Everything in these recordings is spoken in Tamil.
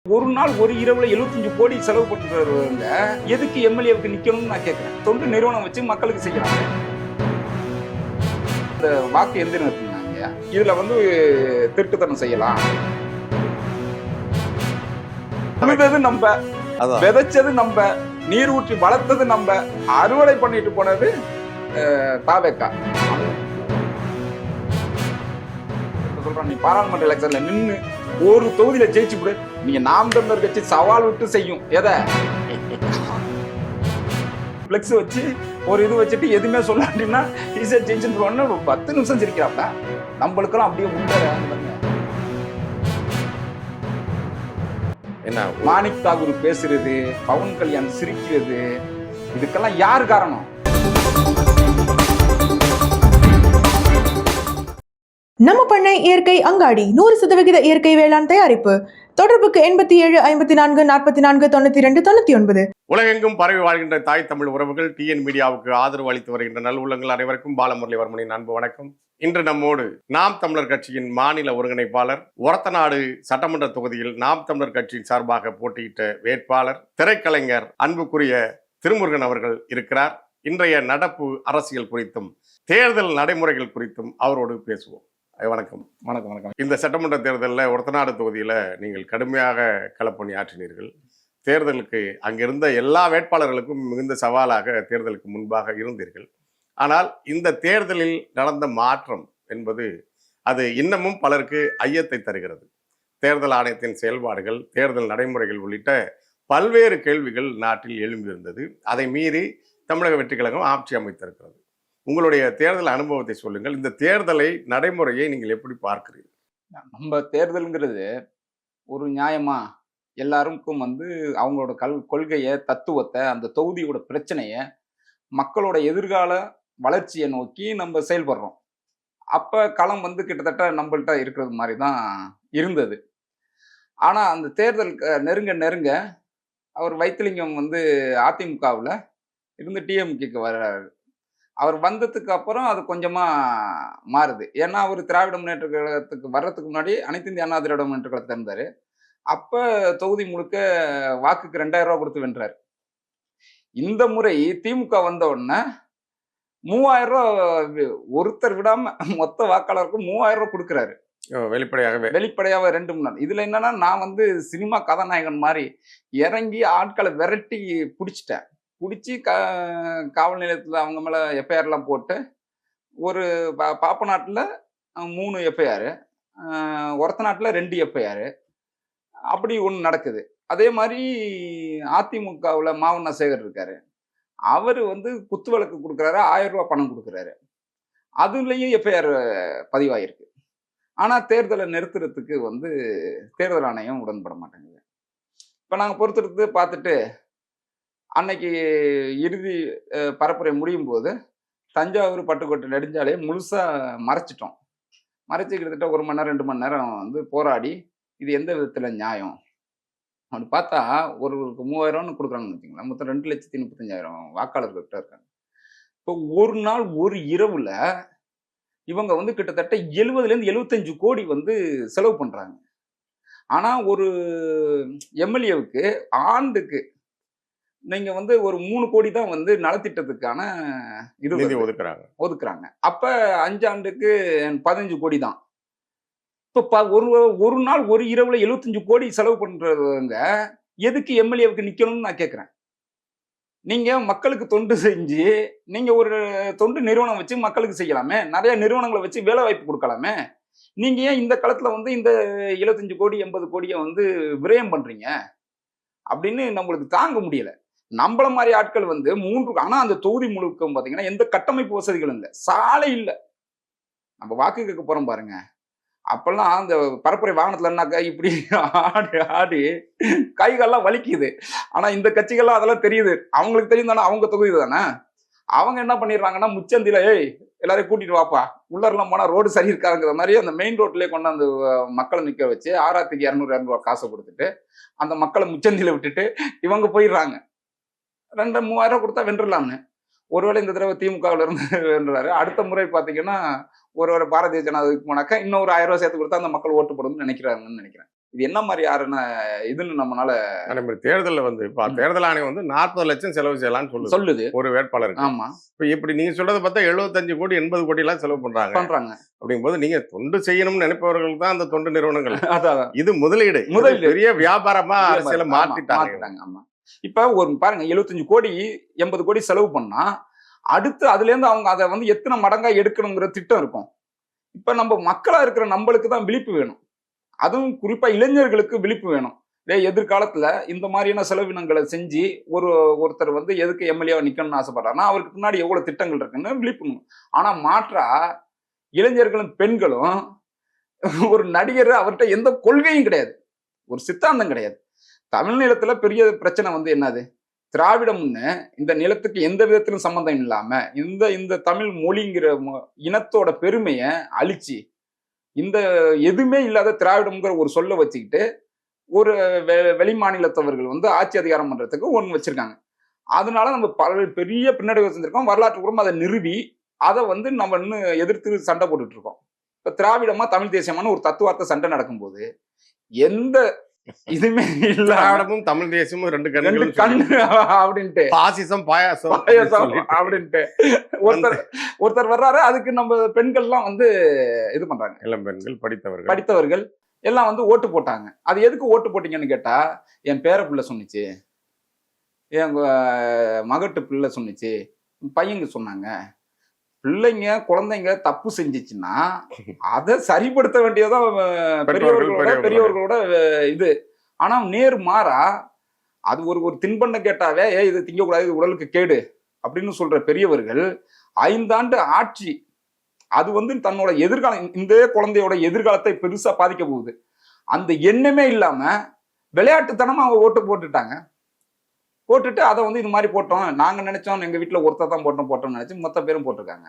ஒரு நாள் ஒரு இரவுல 75 கோடி செலவு பண்றவங்க எதுக்கு எம்எல்ஏவுக்கு நிக்கணும்னு நான் கேட்கிறேன். தொண்டு நிறுவனம் வச்சு மக்களுக்கு செய்யறாங்க. இந்த வாக்கு எந்திரம் இருக்குங்க, இதுல திருட்டுத்தனம் செய்யலாம். உழுதது நம்ம, விதைச்சது நம்ம, நீர் ஊற்றி வளர்த்தது நம்ம, அறுவடை பண்ணிட்டு போனது தாவேக்கா. சொல்றான், நீ பாராளுமன்ற எலெக்ஷன்ல நின்னு ஒரு தொகுதியில ஜெயிச்சு விடு, நீங்க நாம் தமிழர் கட்சி சவால் விட்டு செய்யும். எதை பிளெக்ஸ் வச்சு ஒரு இது வச்சுட்டு எதுவுமே சொல்லாட்டினா ஈஸியா ஜெயிச்சுன்னு 10 நிமிஷம் சிரிக்கிறாப்ல. நம்மளுக்கெல்லாம் அப்படியே உள்ள என்ன மாணிக் தாகூர் பேசுறது, பவன் கல்யாண் சிரிக்கிறது, இதுக்கெல்லாம் யாரு காரணம்? நம்ம பண்ணை இயற்கை அங்காடி 100% இயற்கை வேளாண் தயாரிப்பு. தொடர்புக்கு 87 54 44 92 99. உலகெங்கும் பரவி வாழ்கின்ற தாய் தமிழ் உறவுகள் டிஎன் மீடியாவுக்கு ஆதரவு அளித்து வருகின்ற நல்லுள்ளங்கள் அனைவருக்கும் பாலமுரளிவர்மனின் அன்பு வணக்கம். இன்று நம்மோடு நாம் தமிழர் கட்சியின் மாநில ஒருங்கிணைப்பாளர், ஒரத்தநாடு சட்டமன்ற தொகுதியில் நாம் தமிழர் கட்சியின் சார்பாக போட்டியிட்ட வேட்பாளர், திரைக்கலைஞர் அன்புக்குரிய திருமுருகன் அவர்கள் இருக்கிறார். இன்றைய நடப்பு அரசியல் குறித்தும் தேர்தல் நடைமுறைகள் குறித்தும் அவரோடு பேசுவோம். வணக்கம். வணக்கம். வணக்கம். இந்த சட்டமன்ற தேர்தலில் ஒரத்தநாடு தொகுதியில் நீங்கள் கடுமையாக களப்பணி ஆற்றினீர்கள். தேர்தலுக்கு அங்கிருந்த எல்லா வேட்பாளர்களுக்கும் மிகுந்த சவாலாக தேர்தலுக்கு முன்பாக இருந்தீர்கள். ஆனால் இந்த தேர்தலில் நடந்த மாற்றம் என்பது அது இன்னமும் பலருக்கு ஐயத்தை தருகிறது. தேர்தல் ஆணையத்தின் செயல்பாடுகள், தேர்தல் நடைமுறைகள் உள்ளிட்ட பல்வேறு கேள்விகள் நாட்டில் எழும்பியிருந்தது. அதை மீறி தமிழக வெற்றிக் கழகம் ஆட்சி அமைத்திருக்கிறது. உங்களுடைய தேர்தல் அனுபவத்தை சொல்லுங்கள். இந்த தேர்தலை நடைமுறையை நீங்கள் எப்படி பார்க்கிறீர்கள்? நம்ம தேர்தல்ங்கிறது ஒரு நியாயமா எல்லாருக்கும் அவங்களோட கொள்கையை, தத்துவத்தை, அந்த தொகுதியோட பிரச்சனைய, மக்களோட எதிர்கால வளர்ச்சியை நோக்கி நம்ம செயல்படுறோம். அப்ப களம் கிட்டத்தட்ட நம்மள்ட்ட இருக்கிறது மாதிரி தான் இருந்தது. ஆனா அந்த தேர்தல் நெருங்க நெருங்க அவர் வைத்திலிங்கம் அதிமுகவில் இருந்து டிஎம்கேக்கு வர்றாரு. அவர் வந்ததுக்கு அப்புறம் அது கொஞ்சமா மாறுது. ஏன்னா அவர் திராவிட முன்னேற்ற கழகத்துக்கு வர்றதுக்கு முன்னாடி அனைத்து இந்திய அண்ணா திராவிட முன்னேற்ற கழகத்தில் இருந்தாரு. அப்ப தொகுதி முழுக்க வாக்குக்கு 2000 ரூபாய் கொடுத்து வென்றாரு. இந்த முறை திமுக வந்த உடனே 3000 ரூபாய் ஒருத்தர் விடாம மொத்த வாக்காளருக்கும் 3000 ரூபாய் கொடுக்குறாரு. வெளிப்படையாவே 2 3 நாள். இதுல என்னன்னா, நான் சினிமா கதாநாயகன் மாதிரி இறங்கி ஆட்களை விரட்டி பிடிச்சிட்டேன். பிடிச்சி காவல் நிலையத்தில் அவங்க மேலே எஃப்ஐஆர்லாம் போட்டு, ஒரு பாப்பநாட்டில் 3 எஃப்ஐஆர், ஒரத்தநாட்டில் 2 எஃப்ஐஆர், அப்படி ஒன்று நடக்குது. அதே மாதிரி அதிமுகவில் மாவண்ணா சேகர் இருக்காரு. அவர் குத்து விளக்கு கொடுக்குறாரு, 1000 ரூபாய் பணம் கொடுக்குறாரு. அதுலேயும் எஃப்ஐஆர் பதிவாயிருக்கு. ஆனால் தேர்தலை நிறுத்துறதுக்கு தேர்தல் ஆணையம் உடன்பட மாட்டேங்குது. இப்போ நாங்கள் பொறுத்திருந்து பார்த்துட்டு அன்னைக்கு இறுதி பரப்புரை முடியும் போது தஞ்சாவூர் பட்டுக்கோட்டை நெடுஞ்சாலையை முழுசா மறைச்சிட்டோம். மறைச்சு கிட்டத்தட்ட 1 மணி நேரம் 2 மணி நேரம் போராடி, இது எந்த விதத்துல நியாயம் அப்படி பார்த்தா, ஒருவருக்கு 3000 கொடுக்குறாங்கன்னு வச்சுங்களேன். மொத்தம் 2,35,000 வாக்காளர்கள்கிட்ட இருக்காங்க. இப்போ ஒரு நாள் ஒரு இரவுல இவங்க கிட்டத்தட்ட 70லேருந்து 75 கோடி செலவு பண்றாங்க. ஆனா ஒரு எம்எல்ஏவுக்கு ஆண்டுக்கு நீங்க ஒரு 3 கோடி தான் நலத்திட்டத்துக்கான இது ஒதுக்குறாங்க. அப்ப 5 ஆண்டுக்கு 15 கோடி தான். இப்ப ஒரு நாள் ஒரு இரவுல 75 கோடி செலவு பண்றவங்க எதுக்கு எம்எல்ஏவுக்கு நிக்கணும்னு நான் கேட்கிறேன். நீங்க மக்களுக்கு தொண்டு செஞ்சு, நீங்க ஒரு தொண்டு நிறுவனம் வச்சு மக்களுக்கு செய்யலாமே, நிறைய நிறுவனங்களை வச்சு வேலை வாய்ப்பு கொடுக்கலாமே. நீங்க ஏன் இந்த காலத்துல இந்த 75 கோடி 80 கோடியை விரயம் பண்றீங்க அப்படின்னு நம்மளுக்கு தாங்க முடியல. நம்மள மாதிரி ஆட்கள் 3, ஆனா அந்த தொகுதி முழுக்க பாத்தீங்கன்னா எந்த கட்டமைப்பு வசதிகளும் இல்லை, சாலை இல்லை. நம்ம வாக்கு கேட்க போறோம் பாருங்க, அப்பெல்லாம் அந்த பரப்புரை வாகனத்துலன்னாக்கா இப்படி ஆடி ஆடி கைகள்லாம் வலிக்குது. ஆனா இந்த கட்சிகள்லாம் அதெல்லாம் தெரியுது, அவங்களுக்கு தெரியும் தானே, அவங்க தொகுதி தானே. அவங்க என்ன பண்ணிடுறாங்கன்னா, முச்சந்தில எல்லாரையும் கூட்டிட்டு வாப்பா, உள்ளரெல்லாம் போனா ரோடு சரி இருக்காங்கிற மாதிரி அந்த மெயின் ரோட்லயே கொண்டு அந்த மக்களை நிக்க வச்சு 6,000 200 ரூபாய் காசை கொடுத்துட்டு அந்த மக்களை முச்சந்தில விட்டுட்டு இவங்க போயிடுறாங்க. 2,000-3,000 கொடுத்தா வென்றலாம்னு. ஒருவேளை இந்த தடவை திமுகவில் இருந்து வென்றாரு. அடுத்த முறை பாத்தீங்கன்னா ஒருவேளை பாரதிய ஜனதாவுக்கு போனாக்கா இன்னும் ஒரு 1000 ரூபாய் சேர்த்து கொடுத்தா அந்த மக்கள் ஓட்டு போடணும்னு நினைக்கிறாங்கன்னு நினைக்கிறேன். இது என்ன மாதிரியான இதுன்னு நம்மளால அதே மாதிரி தேர்தலில் வந்து இப்போ தேர்தல் ஆணையம் வந்து 40 லட்சம் செலவு செய்யலாம்னு சொல்லுது. ஒரு வேட்பாளருக்கு. ஆமா, இப்போ இப்படி நீங்க சொல்றதை பார்த்தா 75 கோடி 80 கோடி எல்லாம் செலவு பண்றாங்க. அப்படிங்கும்போது நீங்க தொண்டு செய்யணும்னு நினைப்பவர்கள் தான் அந்த தொண்டு நிறுவனங்கள். அதான் இது முதலீடு பெரிய வியாபாரமா அரசியல மாத்திட்டாங்க. ஆமா. இப்ப ஒரு பாருங்க 75 கோடி 80 கோடி செலவு பண்ணா அடுத்து அதுல இருந்து அவங்க அதை வந்து எத்தனை மடங்கா எடுக்கணுங்கிற திட்டம் இருக்கும். இப்ப நம்ம மக்களா இருக்கிற நம்மளுக்கு தான் விழிப்பு வேணும். அதுவும் குறிப்பா இளைஞர்களுக்கு விழிப்பு வேணும். எதிர்காலத்துல இந்த மாதிரியான செலவினங்களை செஞ்சு ஒருத்தர் வந்து எதுக்கு எம்எல்ஏவா நிக்கணும்னு ஆசைப்படுறாருன்னா அவருக்கு பின்னாடி எவ்வளவு திட்டங்கள் இருக்குன்னு விழிப்பு. ஆனா மாற்றா இளைஞர்களும் பெண்களும் ஒரு நடிகர் அவர்கிட்ட எந்த கொள்கையும் கிடையாது, ஒரு சித்தாந்தம் கிடையாது. தமிழ் நிலத்துல பெரிய பிரச்சனை வந்து என்னது, திராவிடம்னு இந்த நிலத்துக்கு எந்த விதத்திலும் சம்பந்தம் இல்லாம இந்த தமிழ் மொழிங்கிற இனத்தோட பெருமையை அழிச்சு இந்த எதுவுமே இல்லாத திராவிடம்ங்கிற ஒரு சொல்ல வச்சுக்கிட்டு ஒரு வெளி மாநிலத்தவர்கள் வந்து ஆட்சி அதிகாரம் பண்றதுக்கு ஒன்று வச்சிருக்காங்க. அதனால நம்ம பெரிய பின்னடைவு செஞ்சிருக்கோம். வரலாற்று கூட அதை நிறுவி அதை வந்து நம்ம இன்னும் எதிர்த்து சண்டை போட்டுட்டு இருக்கோம். இப்ப திராவிடமா தமிழ் தேசியமான ஒரு தத்துவார்த்த சண்டை நடக்கும்போது எந்த இதுமே இல்ல, திராவிடமும் தமிழ் தேசியமும் ரெண்டு கண்ணு அப்படின்ட்டு பாசிசம் பாயாசம் அப்படின்ட்டு ஒருத்தர் வர்றாரு. அதுக்கு நம்ம பெண்கள்லாம் வந்து இது பண்றாங்க. இளம் பெண்கள் படித்தவர்கள் எல்லாம் வந்து ஓட்டு போட்டாங்க. அது எதுக்கு ஓட்டு போட்டீங்கன்னு கேட்டா, என் பேர பிள்ளை சொன்னிச்சு, என் மகட்டு பிள்ளை சொன்னிச்சு, பையங்க சொன்னாங்க. பிள்ளைங்க குழந்தைங்க தப்பு செஞ்சிச்சுன்னா அதை சரிப்படுத்த வேண்டியதான் பெரியவர்களோட இது. ஆனா நேர் மாறா அது ஒரு தின்பண்டம் கேட்டாவே இது திங்கக்கூடாது, இது உடலுக்கு கேடு அப்படின்னு சொல்ற பெரியவர்கள் 5 ஆண்டு ஆட்சி அது வந்து தன்னோட எதிர்காலம், இந்த குழந்தையோட எதிர்காலத்தை பெருசா பாதிக்க போகுது. அந்த எண்ணமே இல்லாம விளையாட்டுத்தனமா அவங்க ஓட்டு போட்டுட்டு அதை வந்து இது மாதிரி போட்டோம், நாங்க நினைச்சோம் எங்க வீட்டுல ஒருத்தர் தான் போட்டோம்னு நினைச்சு மொத்த பேரும் போட்டிருக்காங்க.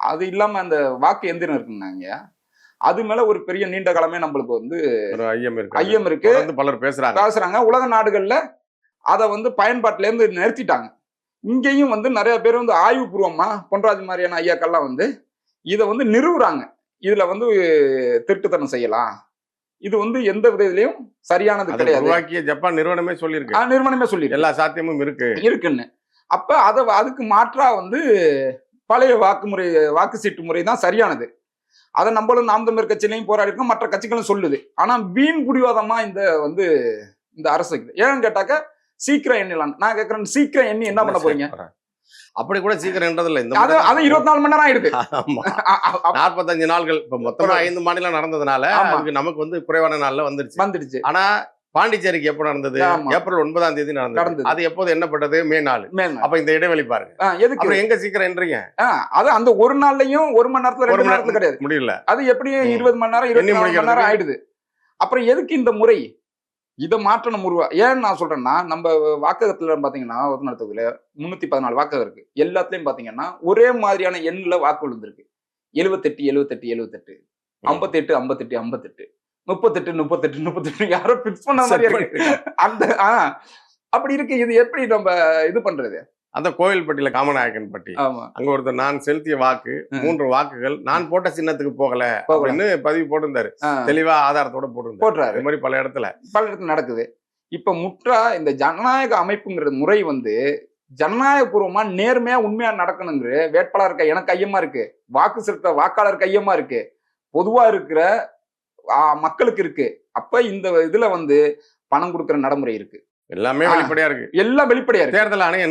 அது இல்லாம அந்த வாக்கு எந்திரம் இருக்குன்னாங்க, அது மேல ஒரு பெரிய நீண்ட காலமே நம்மளுக்கு வந்து ஐயம் இருக்கு. பலர் பேசுறாங்க. உலக நாடுகள்ல அதை வந்து பயன்பாட்டில இருந்து நிறுத்திட்டாங்க. இங்கேயும் வந்து நிறைய பேர் வந்து ஆய்வுபூர்வமா பொன்ராஜ் மாதிரியான ஐயாக்கள்லாம் வந்து இதை வந்து நிறுவுறாங்க. இதுல வந்து திருட்டுத்தனம் செய்யலாம், இது வந்து எந்த விதத்திலையும் சரியானது கிடையாது. ஜப்பான் நிறுவனமே சொல்லியிருக்கு எல்லா சாத்தியமும் இருக்குன்னு. அப்ப அதுக்கு மாற்றா வந்து பழைய வாக்கு சீட்டு முறை தான் சரியானது. அதை நம்மளும் நாம் தமிழர் கட்சியிலையும் போராடி இருக்கோம், மற்ற கட்சிகளும் சொல்லுது. ஆனா வீண் குடிவாதமா இந்த அரசு ஏன்னு கேட்டாக்க சீக்கிரம் எண்ணலாம். நான் கேட்கிறேன், சீக்கிரம் எண்ணி என்ன பண்ண போறீங்க? அப்படி கூட சீக்கிரம் என்றதில்லை. அது 24 மணி நேரம் ஆயிடுது. 45 நாள்கள் இப்ப மொத்தமா 5 மாநிலம் நடந்ததுனால நமக்கு வந்து குறைவான நாள்ல வந்துடுச்சு. ஆனா பாண்டிச்சேரிக்கு எப்போ நடந்தது? ஏப்ரல் 9ஆம் தேதி நடந்தது. அது எப்போது எண்ணப்பட்டது? மே 4. அப்ப இந்த இடைவெளி பாருங்க. எதுக்கு எங்க சீக்கிரம் என்றீங்க? அது அந்த ஒரு நாள்லயும் 1 மணி நேரத்துல 2 மணி நேரத்துல கிடையாது, முடியல. அது எப்படியும் 20 மணி நேரம் 24 மணி நேரம் ஆயிடுது. அப்புறம் எதுக்கு இந்த முறை? இதை மாற்றணும் உருவா. ஏன்னு நான் சொல்றேன்னா, நம்ம வாக்ககத்துல பாத்தீங்கன்னா ஒரு தொகுதியில 314 வாக்ககம் இருக்கு. எல்லாத்துலயும் பாத்தீங்கன்னா ஒரே மாதிரியான எண்ணுல வாக்கு விழுந்திருக்கு. 78 78 78 58 58 58 38 38 38 யாரோ பிக்ஸ் பண்ண மாதிரி இருக்கு. அந்த அப்படி இருக்கு. இது எப்படி நம்ம இது பண்றது? அந்த கோயில்பட்டியில காமநாயக்கன் பட்டி, அங்க ஒருத்தர் நான் செலுத்திய வாக்கு 3 வாக்குகள் நான் போட்ட சின்னத்துக்கு போகல அப்படின்னு பதிவு போட்டிருந்தாரு. தெளிவா ஆதாரத்தோட போட்டிருந்தாரு. இது மாதிரி பல இடத்துல நடக்குது. இப்ப முற்றா இந்த ஜனநாயக அமைப்புங்கிற முறை வந்து ஜனநாயக பூர்வமா நேர்மையா உண்மையா நடக்கணுங்கிற வேட்பாளர் எனக்கு ஐயமா இருக்கு, வாக்கு செலுத்த வாக்காளருக்கு ஐயமா இருக்கு, பொதுவா இருக்கிற மக்களுக்கு இருக்கு. அப்ப இந்த இதுல வந்து பணம் கொடுக்கிற நடைமுறை இருக்கு. எல்லாமே வெளிப்படையா இருக்கு. எல்லாம் வெளிப்படையா இருக்கு. தேர்தல் ஆணையம்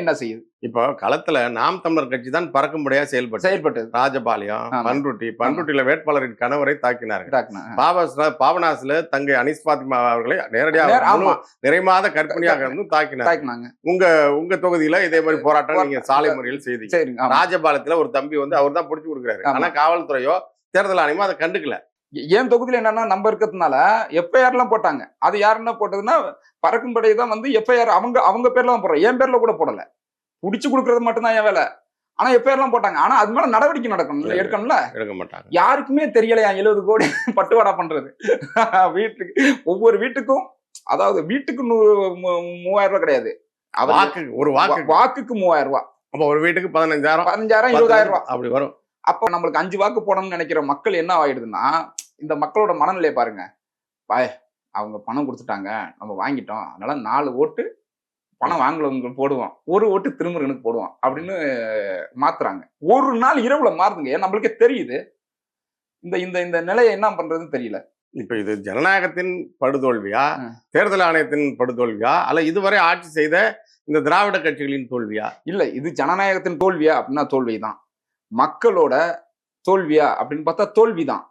என்ன செய்யுது? இப்போ களத்துல நாம் தமிழர் கட்சி தான் பறக்கும்படியா செயல்பட்டது. ராஜபாளையம், பண்ருட்டியில வேட்பாளரின் கணவரை தாக்கினார்கள். பாபநாசுல தங்கை அனிஸ் பாத்திமா அவர்களை நேரடியாக நிறைமாத கற்பிணியாக இருந்து தாக்கினாங்க. உங்க தொகுதியில இதே மாதிரி போராட்டம் நீங்க சாலை முறையில் செய்தீங்க. ராஜபாளையத்துல ஒரு தம்பி வந்து அவர் தான் பிடிச்சு கொடுக்குறாரு. ஆனா காவல்துறையோ தேர்தல் ஆணையமோ அதை கண்டுக்கல. ஏன் தொகுதியில என்னன்னா நம்ம இருக்கிறதுனால எஃப்ஐஆர் எல்லாம் போட்டாங்க. அது யாருன்னா போட்டதுன்னா பறக்கும்படை தான் வந்து எஃப்ஐஆர் அவங்க பேர்ல தான் போடுறோம், என் பேர்ல கூட போடல. புடிச்சு கொடுக்கறது மட்டும்தான் என் வேலை. ஆனா எஃப்ஐஆர் எல்லாம் போட்டாங்க. ஆனா அது மேல நடவடிக்கை எடுக்கணும்ல. எடுக்க மாட்டாங்க. யாருக்குமே தெரியலையா 70 கோடி பட்டுவாடா பண்றது. வீட்டுக்கு ஒவ்வொரு வீட்டுக்கும், அதாவது வீட்டுக்கு 3000 ரூபாய் கிடையாது, வாக்குக்கு 3000 ரூபாய். அப்ப ஒரு வீட்டுக்கு 15,000 20,000 ரூபாய் அப்படி வரும். அப்ப நம்மளுக்கு 5 வாக்கு போடணும்னு நினைக்கிற மக்கள் என்ன ஆயிடுதுன்னா, இந்த மக்களோட மனநிலையை பாருங்க. அவங்க பணம் கொடுத்துட்டாங்க, நம்ம வாங்கிட்டோம், அதனால 4 ஓட்டு பணம் வாங்கலவங்க போடுவோம், 1 ஓட்டு திருமுருகனுக்கு போடுவோம் அப்படின்னு மாத்துறாங்க. ஒரு நாள் இரவுல மாறுதுங்க. ஏன் நம்மளுக்கே தெரியுது இந்த இந்த இந்த நிலையை என்ன பண்றதுன்னு தெரியல. இப்ப இது ஜனநாயகத்தின் படுதோல்வியா, ம். தேர்தல் ஆணையத்தின் படுதோல்வியா, அல்ல இதுவரை ஆட்சி செய்த இந்த திராவிட கட்சிகளின் தோல்வியா? இல்ல இது ஜனநாயகத்தின் தோல்வியா அப்படின்னா தோல்விதான். மக்களோட தோல்வியா அப்படின்னு பார்த்தா தோல்விதான்.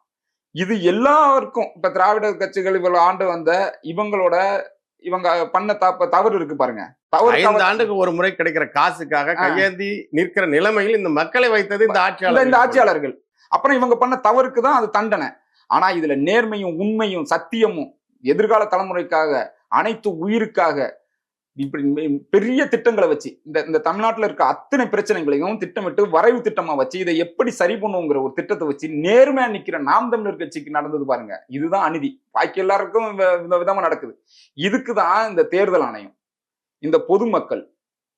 இது எல்லாருக்கும் இப்ப திராவிட கட்சிகள் இவ்வளவு ஆண்டு வந்த இவங்க பண்ண தவறு இருக்கு பாருங்க. 5 ஆண்டுக்கு ஒரு முறை கிடைக்கிற காசுக்காக கையேந்தி நிற்கிற நிலைமையில் இந்த மக்களை வைத்தது இந்த இந்த ஆட்சியாளர்கள். அப்புறம் இவங்க பண்ண தவறுக்கு தான் அது தண்டனை. ஆனா இதுல நேர்மையும் உண்மையும் சத்தியமும் எதிர்கால தலைமுறைக்காக, அனைத்து உயிருக்காக இப்படி பெரிய திட்டங்களை வச்சு இந்த தமிழ்நாட்டுல இருக்க அத்தனை பிரச்சனைகளையும் திட்டமிட்டு வரைவு திட்டமா வச்சு இதை எப்படி சரி பண்ணுங்கிற ஒரு திட்டத்தை வச்சு நேர்மையா நிக்கிற நாம் தமிழர் கட்சிக்கு நடந்தது பாருங்க. இதுதான் அநீதி. பாக்கி எல்லாருக்கும் இந்த விதமா நடக்குது. இதுக்குதான் இந்த தேர்தல் ஆணையம், இந்த பொதுமக்கள்,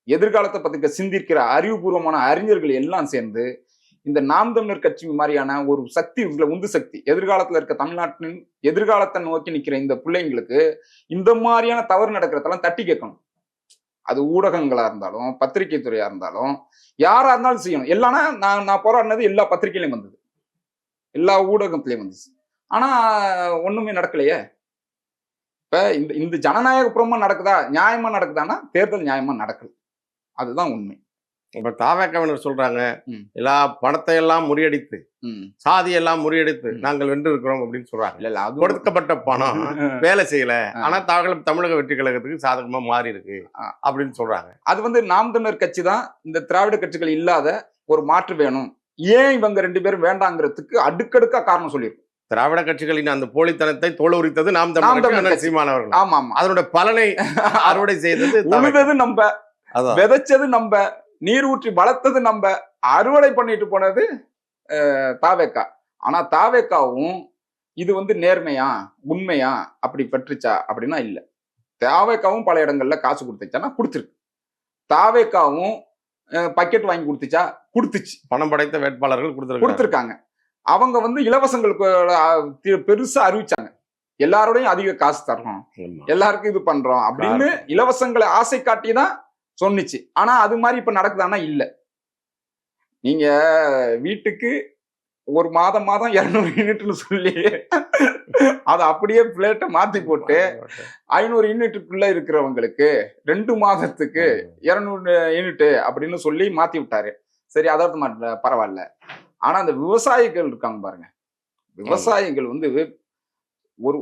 எதிர்காலத்தை பத்தி சிந்திக்கிற அறிவுபூர்வமான அறிஞர்கள் எல்லாம் சேர்ந்து இந்த நாம் தமிழர் கட்சி மாதிரியான ஒரு சக்தி, உந்து சக்தி, எதிர்காலத்துல இருக்க தமிழ்நாட்டின் எதிர்காலத்தை நோக்கி நிக்கிற இந்த பிள்ளைங்களுக்கு இந்த மாதிரியான தவறு நடக்கிறதெல்லாம் தட்டி கேட்கணும். அது ஊடகங்களா இருந்தாலும், பத்திரிகை துறையா இருந்தாலும், யாரா இருந்தாலும் செய்யணும். எல்லாமே நான் போராடினது எல்லா பத்திரிகையிலையும் வந்தது, எல்லா ஊடகத்திலையும் வந்துச்சு. ஆனா ஒண்ணுமே நடக்கலையே. இப்ப இந்த ஜனநாயகபுரமா நடக்குதா, நியாயமா நடக்குதான்னா தேர்தல் நியாயமா நடக்கல. அதுதான் உண்மை. இப்ப தாவேக்காவினர் சொல்றாங்க, எல்லா பணத்தை எல்லாம் முறியடித்து, சாதியெல்லாம் முறியடித்து நாங்கள் வென்று இருக்கிறோம் அப்படின்னு சொல்றாங்க. இல்ல அது கொடுக்கப்பட்ட பணம் வேலை செய்யல, ஆனா தமிழக வெற்றி கழகத்துக்கு சாதகமா மாறி இருக்கு அப்படின்னு சொல்றாங்க. அது நாம் தமிழர் கட்சி தான் இந்த திராவிட கட்சிகள் இல்லாத ஒரு மாற்று வேணும். ஏன் இவங்க 2 பேரும் வேண்டாங்கிறதுக்கு அடுக்கடுக்கா காரணம் சொல்லியிருக்கும். திராவிட கட்சிகளின் அந்த போலித்தனத்தை தோல் உரித்தது நாம் தமிழர் சீமானவர்கள். ஆமா ஆமா. அதனுடைய பலனை அறுவடை செய்தது, உழுதது நம்ம, விதைச்சது நம்ம, நீர் ஊற்றி வளர்த்தது நம்ம, அறுவடை பண்ணிட்டு போனது தாவேக்கா. ஆனா தாவேக்காவும் இது நேர்மையா உண்மையா அப்படி பற்றுச்சா அப்படின்னா இல்ல. தாவேக்காவும் பல இடங்கள்ல காசு கொடுத்துச்சானா கொடுத்துருக்கு. தாவேக்காவும் பக்கெட் வாங்கி கொடுத்துச்சா கொடுத்துச்சு. பணம் படைத்த வேட்பாளர்கள் கொடுத்துருக்காங்க. அவங்க இலவசங்களுக்கு பெருசா அறிவிச்சாங்க, எல்லாரோடையும் அதிக காசு தர்றோம், எல்லாருக்கும் இது பண்றோம் அப்படின்னு இலவசங்களை ஆசை காட்டிதான் சொன்னிச்சு. ஆனா அது மாதிரி இப்ப நடக்குதானா இல்ல. நீங்க வீட்டுக்கு ஒரு மாதம் 200 யூனிட்னு சொல்லி அதை அப்படியே பிளேட்டை மாத்தி போட்டு 500 யூனிட்டுக்குள்ள இருக்கிறவங்களுக்கு 2 மாதத்துக்கு 200 யூனிட் அப்படின்னு சொல்லி மாத்தி விட்டாரு. சரி, அதாவது பரவாயில்ல. ஆனா அந்த விவசாயிகள் இருக்காங்க பாருங்க, விவசாயிகள்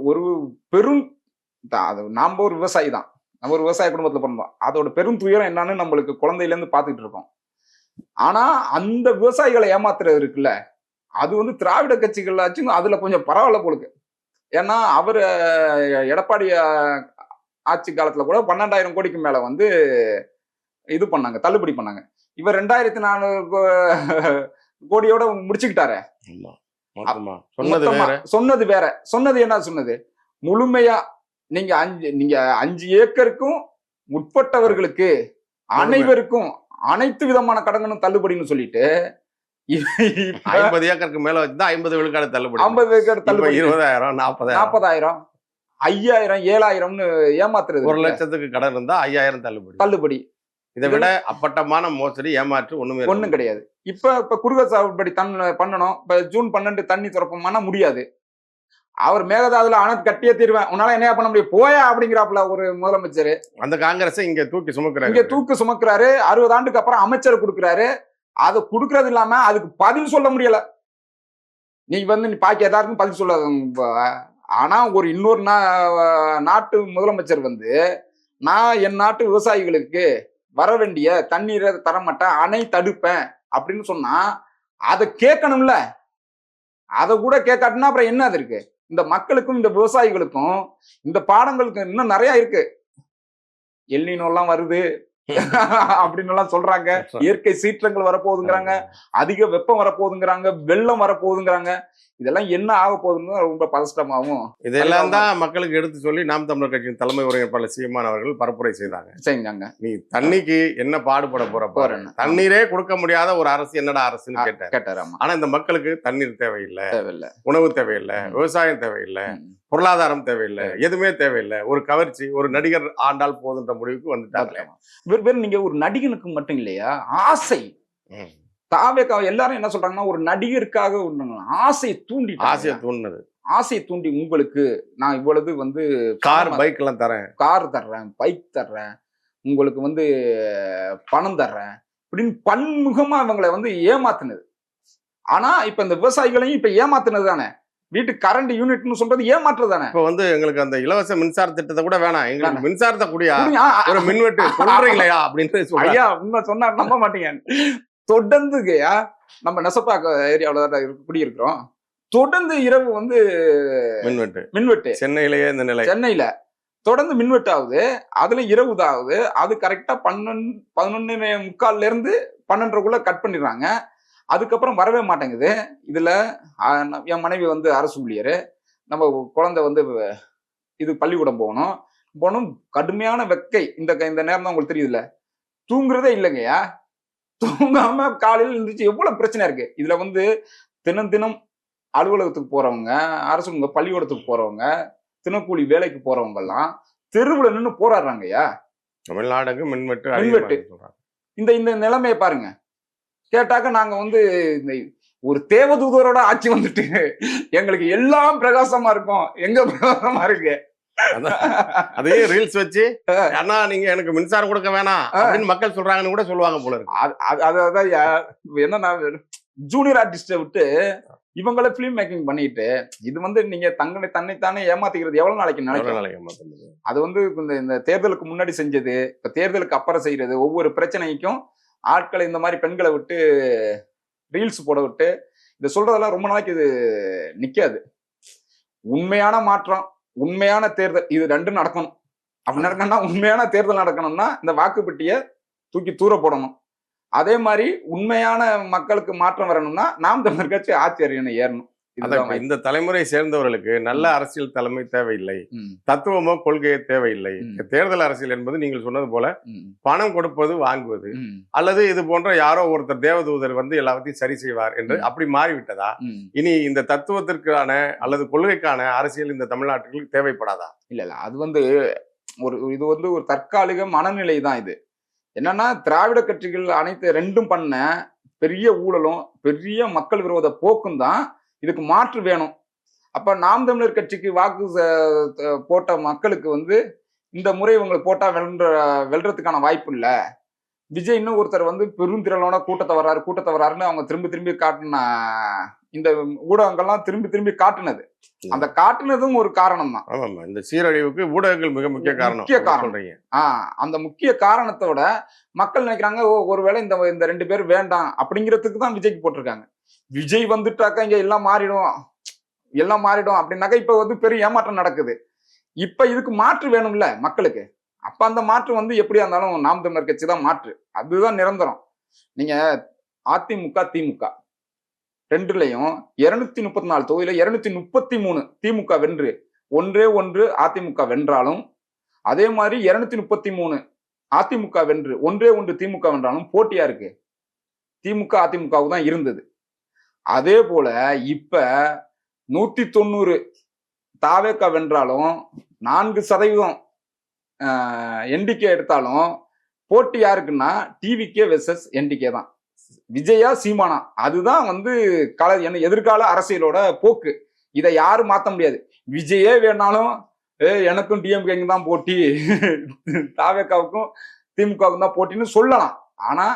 ஒரு பெரும், நாம ஒரு விவசாயி தான், நம்ம ஒரு விவசாய குடும்பத்துல பிறந்தோம். அதோட பெரும் துயரம் என்னன்னு நம்மளுக்கு குழந்தையில இருந்து பாத்துக்கிட்டு இருக்கோம். ஆனா அந்த விவசாயிகளை ஏமாத்துறது இருக்குல்ல, அது திராவிட கட்சிகளாச்சும் அதுல கொஞ்சம் பரவாயில்ல போலுக்கு. ஏன்னா அவரு எடப்பாடி ஆட்சி காலத்துல கூட 12,000 கோடிக்கு மேல இது பண்ணாங்க, தள்ளுபடி பண்ணாங்க. இவர் 2,400 கோடியோட முடிச்சுக்கிட்டாரு. சொன்னது வேற. சொன்னது என்ன சொன்னது, முழுமையா நீங்க 5 ஏக்கருக்கும் உட்பட்டவர்களுக்கு அனைவருக்கும் அனைத்து விதமான கடன்களும் தள்ளுபடின்னு சொல்லிட்டு 50 ஏக்கருக்கு மேல வச்சுதான் 50 விழுக்காடு தள்ளுபடி, 50 ஏக்கர் தள்ளுபடி, 20,000 40,000 5,000 7,000ன்னு ஏமாத்துறது. 1 லட்சத்துக்கு கடன் இருந்தா 5,000 தள்ளுபடி. இதை விட அப்பட்டமான மோசடி, ஏமாற்று ஒண்ணும் கிடையாது. இப்ப குறுக சாகுபடி பண்ணணும். இப்ப ஜூன் 12 தண்ணி திறப்போம்னா முடியாது. அவர் மேகதாதுல அணை கட்டியே தீர்வேன், உன்னால என்ன பண்ண முடியும் போயா அப்படிங்கிறாப்புல ஒரு முதலமைச்சர். அந்த காங்கிரஸ் இங்க தூக்கி சுமக்குறாரு. 60 ஆண்டுக்கு அப்புறம் அமைச்சர் கொடுக்குறாரு. அதை கொடுக்கறது இல்லாம அதுக்கு பதில் சொல்ல முடியல. நீ நீ பாக்கி எல்லாருக்கும் பதில் சொல்ல. ஆனா இன்னொரு நாட்டு முதலமைச்சர் நான் என் நாட்டு விவசாயிகளுக்கு வர வேண்டிய தண்ணீரை தரமாட்டேன், அணை தடுப்பேன் அப்படின்னு சொன்னா அதை கேட்கணும்ல. அதை கூட கேட்காட்டுனா அப்புறம் என்ன அது இருக்கு? இந்த மக்களுக்கும் இந்த விவசாயிகளுக்கும் இந்த பாடங்களுக்கு இன்னும் நிறைய இருக்கு. எல்னினோலாம் வருது அப்படின்னு எல்லாம் சொல்றாங்க. இயற்கை சீற்றங்கள் வரப்போகுதுங்கிறாங்க, அதிக வெப்பம் வரப்போகுதுங்கிறாங்க, வெள்ளம் வரப்போகுதுங்கிறாங்க. இதெல்லாம் என்ன ஆக போகுதுன்னு ரொம்ப பதஷ்டமாகவும் இதெல்லாம் தான் மக்களுக்கு எடுத்து சொல்லி நாம் தமிழர் கட்சியின் தலைமை ஒருங்கிணைப்பாளர் சீமான் அவர்கள் பரப்புரை செஞ்சாங்க. நீ தண்ணிக்கு என்ன பாடுபட போற, தண்ணீரே கொடுக்க முடியாத ஒரு அரசு என்னடா அரசுன்னு கேட்டாரு. ஆனா இந்த மக்களுக்கு தண்ணீர் தேவையில்லை, உணவு தேவையில்லை, விவசாயம் தேவையில்லை, பொருளாதாரம் தேவையில்லை, எதுவுமே தேவையில்லை, ஒரு கவர்ச்சி, ஒரு நடிகர் ஆண்டால் போதுன்ற முடிவுக்கு வந்துட்டாங்களே. வெறும் நீங்க ஒரு நடிகனுக்கு மட்டும் இல்லையா, ஆசை. தாவேகா எல்லாரும் என்ன சொல்றாங்கன்னா, ஒரு நடிகருக்காக ஆசையை ஆசையை தூண்டினது. ஆசையை தூண்டி உங்களுக்கு நான் இவ்வளவு வந்து கார் பைக் எல்லாம் தரேன், கார் தர்றேன், பைக் தர்றேன், உங்களுக்கு வந்து பணம் தர்றேன் அப்படின்னு பன்முகமா இவங்களை வந்து ஏமாத்துனது. ஆனா இப்ப இந்த விவசாயிகளையும் இப்ப ஏமாத்துனது தானே. வீட்டுக்கு கரண்ட் யூனிட்னு சொல்றது ஏமாற்றுறது தானே. இப்ப வந்து எங்களுக்கு அந்த இலவச மின்சார திட்டத்தை கூட வேணாம், எங்களுக்கு மின்சாரத்தை கூடியா, ஒரு குடுங்க. மின்வெட்டு கொள்றீங்களா அப்படின்னு சொல்றாங்க. ஐயா உண்மை சொன்னா நம்ப மாட்டீங்க. தொடர்ந்துங்கய்யா நம்ம நெசப்பாக்க ஏரியாவில தான் குடியிருக்கிறோம். தொடர்ந்து இரவு வந்து மின்வெட்டு சென்னையிலேயே இந்த நிலை. சென்னையில தொடர்ந்து மின்வெட்டு ஆகுது. அதுல இரவு தான் ஆகுது. அது கரெக்டா 11:45 இருந்து 12:30 கட் பண்ணிடுறாங்க. அதுக்கப்புறம் வரவே மாட்டேங்குது. இதுல என் மனைவி வந்து அரசு ஊழியர், நம்ம குழந்தை வந்து இது பள்ளிக்கூடம் போகணும். கடுமையான வெக்கை. இந்த நேரம் தான் உங்களுக்கு தெரியுதுல்ல, தூங்குறதே இல்லைங்கய்யா. தூங்காம காலையில் இருந்துச்சு. எவ்வளவு பிரச்சனை இருக்கு இதுல வந்து. தினம் அலுவலகத்துக்கு போறவங்க, அரசு பள்ளிக்கூடத்துக்கு போறவங்க, தினக்கூலி வேலைக்கு போறவங்க எல்லாம் தெருவுல நின்று போராடுறாங்கய்யா. தமிழ்நாடுக்கு மின்வெட்டு. இந்த நிலைமையை பாருங்க. கேட்டாக்க நாங்க வந்து இந்த ஒரு தேவதூதரோட ஆட்சி வந்துட்டு எங்களுக்கு எல்லாம் பிரகாசமா இருக்கும். எங்க பிரகாசமா இருக்கு? அதே ரீல்ஸ் வச்சு அண்ணா நீங்க எனக்கு மின்சாரம் கொடுக்க வேணாம் அப்படின்னு மக்கள் சொல்றாங்கன்னு கூட சொல்லுவாங்க போல இருக்கு. அதான் என்னன்னா, ஜூனியர் ஆர்டிஸ்ட விட்டு இவங்கள பிலிம் மேக்கிங் பண்ணிட்டு, இது வந்து நீங்க தன்னைத்தானே ஏமாத்திக்கிறது எவ்வளவு நாளைக்கு நினைக்கிறீங்க? அது வந்து இந்த தேர்தலுக்கு முன்னாடி செஞ்சது, இப்ப தேர்தலுக்கு அப்புறம் செய்யறது, ஒவ்வொரு பிரச்சனைக்கும் ஆட்களை இந்த மாதிரி பெண்களை விட்டு ரீல்ஸ் போட விட்டு இதை சொல்றதெல்லாம் ரொம்ப நாளைக்கு இது நிக்காது. உண்மையான மாற்றம், உண்மையான தேர்தல், இது ரெண்டும் நடக்கணும். அப்படி நடக்கணும்னா, உண்மையான தேர்தல் நடக்கணும்னா இந்த வாக்குப்பெட்டியை தூக்கி தூர போடணும். அதே மாதிரி உண்மையான மக்களுக்கு மாற்றம் வரணும்னா நாம் தமிழர் கட்சி ஆட்சி அறியணும் ஏறணும். இந்த தலைமுறை சேர்ந்தவர்களுக்கு நல்ல அரசியல் தலைமை தேவையில்லை, தத்துவமோ கொள்கையோ தேவையில்லை. தேர்தல் அரசியல் என்பது நீங்கள் சொன்னது போல பணம் கொடுப்பது, வாங்குவது, அல்லது இது போன்ற யாரோ ஒருத்தர் தேவதூதர் வந்து எல்லாத்தையும் சரி செய்வார் என்று அப்படி மாறிவிட்டதா? இனி இந்த தத்துவத்திற்கான அல்லது கொள்கைக்கான அரசியல் இந்த தமிழ்நாட்டுக்கு தேவைப்படாதா? இல்ல அது வந்து இது வந்து ஒரு தற்காலிக மனநிலை தான். இது என்னன்னா, திராவிட கட்சிகள் அனைத்து ரெண்டும் பண்ண பெரிய ஊழலும் பெரிய மக்கள் விரோத போக்கும் தான் இதுக்கு மாற்று வேணும். அப்ப நாம் தமிழர் கட்சிக்கு வாக்கு போட்ட மக்களுக்கு வந்து இந்த முறை இவங்களுக்கு போட்டா வெல்றதுக்கான வாய்ப்பு இல்லை. விஜய் இன்னும் ஒருத்தர் வந்து பெருந்திரளோட கூட்டத்தை வர்றாருன்னு அவங்க திரும்பி காட்டின இந்த ஊடகங்கள்லாம் திரும்பி காட்டுனது. அந்த காட்டுனதும் ஒரு காரணம் தான். இந்த சீரழிவுக்கு ஊடகங்கள் மிக முக்கிய காரணம். அந்த முக்கிய காரணத்தோட மக்கள் நினைக்கிறாங்க, ஒருவேளை இந்த 2 பேர் வேண்டாம் அப்படிங்கிறதுக்கு தான் விஜய்க்கு போட்டிருக்காங்க. விஜய் வந்துட்டாக்கா இங்க எல்லாம் மாறிடும் அப்படின்னாக்கா இப்ப வந்து பெரிய ஏமாற்றம் நடக்குது. இப்ப இதுக்கு மாற்று வேணும்ல மக்களுக்கு. அப்ப அந்த மாற்று வந்து எப்படியா இருந்தாலும் நாம் தமிழர் கட்சி தான் மாற்று. அதுதான் நிரந்தரம். நீங்க அதிமுக திமுக ரெண்டுலயும் 234 தொகுதியில 233 திமுக வென்று, ஒன்று அதிமுக வென்றாலும், அதே மாதிரி 233 அதிமுக வென்று ஒன்று திமுக வென்றாலும் போட்டியா இருக்கு. திமுக அதிமுகவுக்கு தான் இருந்தது. அதே போல இப்ப 190 தாவேகா வென்றாலும் 4% என்டிகே எடுத்தாலும் போட்டி யாருக்குன்னா டிவிகே வெர்சஸ் என்டிகே தான். விஜயா சீமானா, அதுதான் வந்து எதிர்கால அரசியலோட போக்கு. இதை யாரும் மாத்த முடியாது. விஜயே வேணாலும் எனக்கும் டிஎம்கேக்கும் தான் போட்டி, தாவேகாவுக்கும் திமுகவுக்கும் தான் போட்டின்னு சொல்லலாம். ஆனா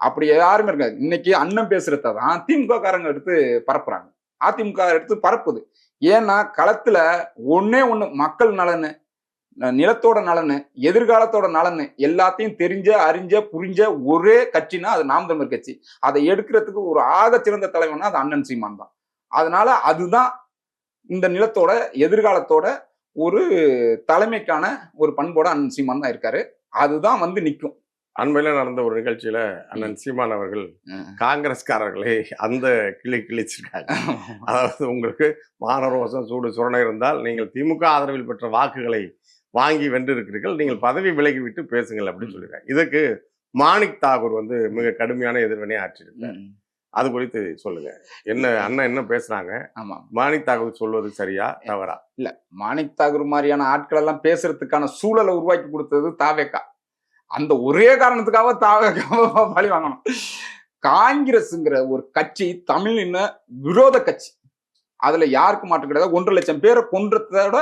அப்படி யாருமே இருக்காது. இன்னைக்கு அண்ணன் பேசுறதான் திமுக காரங்க எடுத்து பரப்புறாங்க, அதிமுக எடுத்து பரப்புது. ஏன்னா களத்துல ஒண்ணு மக்கள் நலனு, நிலத்தோட நலனு, எதிர்காலத்தோட நலனு எல்லாத்தையும் தெரிஞ்ச அறிஞ்ச புரிஞ்ச ஒரே கட்சினா அது நாம் தமிழர் கட்சி. அதை எடுக்கிறதுக்கு ஒரு ஆக சிறந்த தலைவனா அது அண்ணன் சீமான் தான். அதனால அதுதான் இந்த நிலத்தோட எதிர்காலத்தோட ஒரு தலைமைக்கான ஒரு பண்போட அண்ணன் சீமான் தான் இருக்காரு. அதுதான் வந்து நிற்கும். அண்மையில நடந்த ஒரு நிகழ்ச்சியில அண்ணன் சீமான் அவர்கள் காங்கிரஸ்காரர்களை அந்த கிழிச்சிருக்காங்க. அதாவது உங்களுக்கு மானரோசம் சூடு சுரணை இருந்தால் நீங்கள் திமுக ஆதரவில் பெற்ற வாக்குகளை வாங்கி வென்றிருக்கிறீர்கள், நீங்கள் பதவி விலகி விட்டு பேசுங்கள் அப்படின்னு சொல்லியிருக்காங்க. இதுக்கு மாணிக் தாகூர் வந்து மிக கடுமையான எதிர்வினை ஆற்றியிருக்கார். அது குறித்து சொல்லுங்க. என்ன அண்ணன் என்ன பேசுறாங்க? ஆமா. மாணிக் தாகூர் சொல்வது சரியா தவறா? இல்ல, மாணிக் தாகூர் மாதிரியான ஆட்கள் எல்லாம் பேசுறதுக்கான சூழலை உருவாக்கி கொடுத்தது தாவேகா. அந்த ஒரே காரணத்துக்காக தாவேகாவை பழி வாங்கணும். காங்கிரஸ்ங்கிற ஒரு கட்சி தமிழின விரோத கட்சி. அதுல யாருக்கு மாற்றம் கிடையாது. 1.5 லட்சம் பேரை கொன்றதோட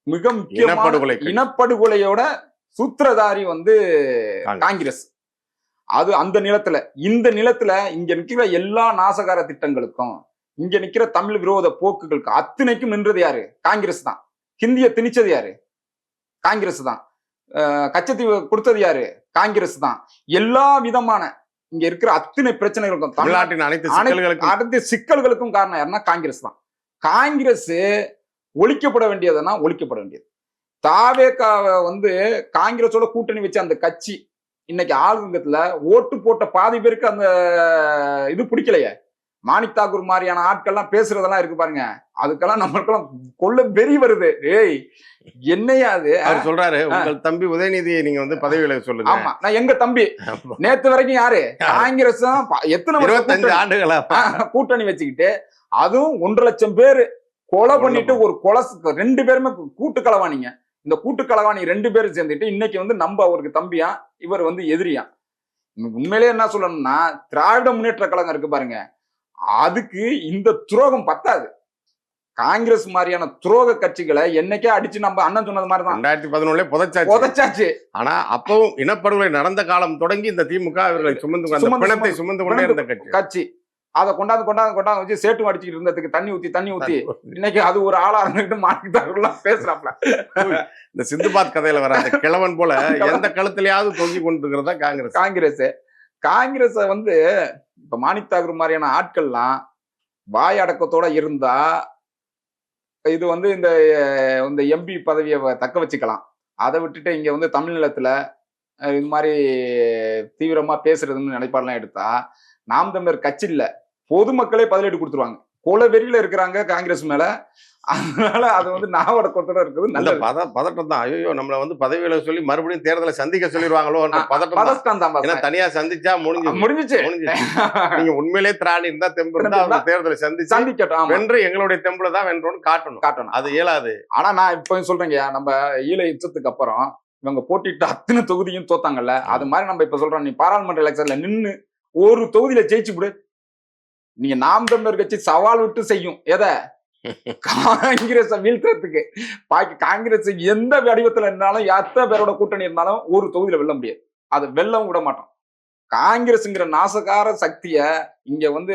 மிக முக்கியமான இனப்படுகொலையோட சூத்திரதாரி வந்து காங்கிரஸ். அது அந்த நிலத்துல, இந்த நிலத்துல இங்க நிக்கிற எல்லா நாசகார திட்டங்களுக்கும், இங்க நிக்கிற தமிழ் விரோத போக்குகளுக்கு அத்தனைக்கும் நின்றது யாரு? காங்கிரஸ் தான். ஹிந்திய திணிச்சது யாரு? காங்கிரஸ் தான். கச்சத்தீவு கொடுத்தது யாரு? காங்கிரஸ் தான். எல்லா விதமான இங்க இருக்கிற அத்தனை பிரச்சனைகளுக்கும், தமிழ்நாட்டின் அனைத்து சிக்கல்களுக்கும் காரணம் யாருன்னா காங்கிரஸ் தான். காங்கிரஸ் ஒழிக்கப்பட வேண்டியதுன்னா ஒழிக்கப்பட வேண்டியது. தாவேகாவை வந்து காங்கிரஸோட கூட்டணி வச்சு அந்த கட்சி இன்னைக்கு ஆளுங்கத்துல ஓட்டு போட்ட பாதி பேருக்கு அந்த இது பிடிக்கலையே. மாணிக் தாகூர் மாதிரியான ஆட்கள்லாம் பேசுறதெல்லாம் இருக்கு பாருங்க, அதுக்கெல்லாம் நம்மளுக்கெல்லாம் கொள்ள வெறி வருது. ஏய் என்னையா அது? அவர் சொல்றாரு, உங்கள் தம்பி உதயநிதியை நீங்க வந்து பதவி விலக சொல்லுங்க. ஆமா, நான் எங்க தம்பி நேத்து வரைக்கும் யாரு? காங்கிரஸும் எத்தனை 25 ஆண்டுகளா கூட்டணி வச்சுக்கிட்டு, அதுவும் 1.5 லட்சம் பேரு கொலை பண்ணிட்டு ஒரு கொலை 2 பேருமே கூட்டு களவாணிங்க. இந்த கூட்டு களவாணி 2 பேரும் சேர்ந்துட்டு இன்னைக்கு வந்து நம்ம அவருக்கு தம்பியா, இவர் வந்து எதிரியா. உண்மையிலேயே என்ன சொல்லணும்னா, திராவிட முன்னேற்ற கழகம் இருக்கு பாருங்க, அதுக்கு இந்த துரோகம் பத்தாது. காங்கிரஸ் மாதிரியான துரோக கட்சிகளை என்னைக்கே அடிச்சு நம்ம அண்ணன் சொன்னது மாதிரிதான் 2011 புதைச்சாச்சு. ஆனா அப்பவும் இனப்படுகொலை நடந்த காலம் தொடங்கி இந்த திமுக அவர்களை சுமந்து கொண்டே இருந்த கட்சி அதை கொண்டாந்து வச்சு சேட்டு அடிச்சுட்டு இருந்ததுக்கு தண்ணி ஊத்தி இன்னைக்கு அது ஒரு ஆளா இருந்துட்டு மாட்டிக்கிட்டாங்க பேசுறாப்ல. இந்த சிந்துபாத் கதையில வர அந்த கிழவன் போல எந்த களத்திலேயாவது தொங்கி கொண்டிருக்கிறதா காங்கிரஸ் வந்து இப்ப மாணிக் தாகூர் மாதிரியான ஆட்கள்லாம் வாய் அடக்கத்தோட இருந்தா இது வந்து இந்த எம்பி பதவியை தக்க வச்சுக்கலாம். அதை விட்டுட்டு இங்க வந்து தமிழ் நிலத்துல இது மாதிரி தீவிரமா பேசுறதுன்னு நினைப்பாரெல்லாம் எடுத்தா நாம் தமிழர் கட்சி இல்ல, பொதுமக்களே பதிலடி கொடுத்துருவாங்க. கொலை வெறியில இருக்கிறாங்க காங்கிரஸ் மேல. அதனால அது வந்து நாவோட கொத்தோட இருக்குது. நல்ல பதட்டம் தான். ஐயோ நம்மள வந்து பதவி விலக சொல்லி மறுபடியும் தேர்தலை சந்திக்க சொல்லிடுவாங்களோ பதட்டம் தான். தனியா சந்திச்சா முடிஞ்சிச்சு. நீங்க உண்மையிலே திராணி இருந்தா தெம்பு இருந்தா தேர்தலை சந்திக்கட்டும் வென்று எங்களுடைய தெம்புல தான் வென்றோன்னு காட்டணும். அது இயலாது. ஆனா நான் இப்ப சொல்றேங்க, நம்ம ஈழ யுத்தத்துக்கு அப்புறம் இவங்க போட்டிட்டு அத்தனை தொகுதியும் தோத்தாங்கல்ல, அது மாதிரி நம்ம இப்ப சொல்றோம், நீ பாராளுமன்ற எலெக்ஷன்ல நின்னு ஒரு தொகுதியில ஜெயிச்சு விடு, நீங்க நாம் தமிழர் கட்சி சவால் விட்டு செய்யும் எதை? காங்கிரஸ் வீழ்த்துறதுக்கு. காங்கிரஸ் எந்த வடிவத்துல இருந்தாலும், எத்தனை பேரோட கூட்டணி இருந்தாலும் ஒரு தொகுதியில வெல்ல முடியாது. அதை வெல்லவும் விட மாட்டோம். காங்கிரஸ்ங்கிற நாசகார சக்திய இங்க வந்து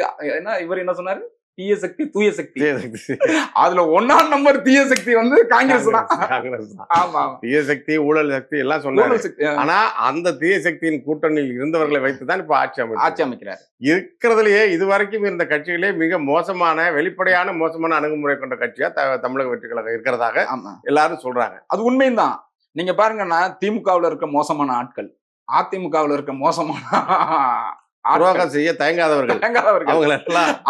இவர் என்ன சொன்னாரு? தீய சக்தி தூய சக்தி. அதுல 1ஆம் நம்பர் தீய சக்தி வந்து காங்கிரஸ் தான். ஆமா, தீய சக்தி ஊழல் சக்தி எல்லாம் சொன்னாரு. ஆனா அந்த தீய சக்தியின் கூட்டணியில் இருந்தவர்களை வைத்துதான் இப்ப ஆட்சி அமைக்கிறார். இருக்கிறதுலயே இதுவரைக்கும் இருந்த கட்சிகளே மிக மோசமான, வெளிப்படையான மோசமான அணுகுமுறை கொண்ட கட்சியா தமிழக வெற்றி கழகம் இருக்கிறதாக எல்லாரும் சொல்றாங்க. அது உண்மைதான். நீங்க பாருங்கன்னா, திமுகவுல இருக்க மோசமான ஆட்கள், அதிமுகவுல இருக்க மோசமான துரோகம் செய்ய தயங்காதவர்கள்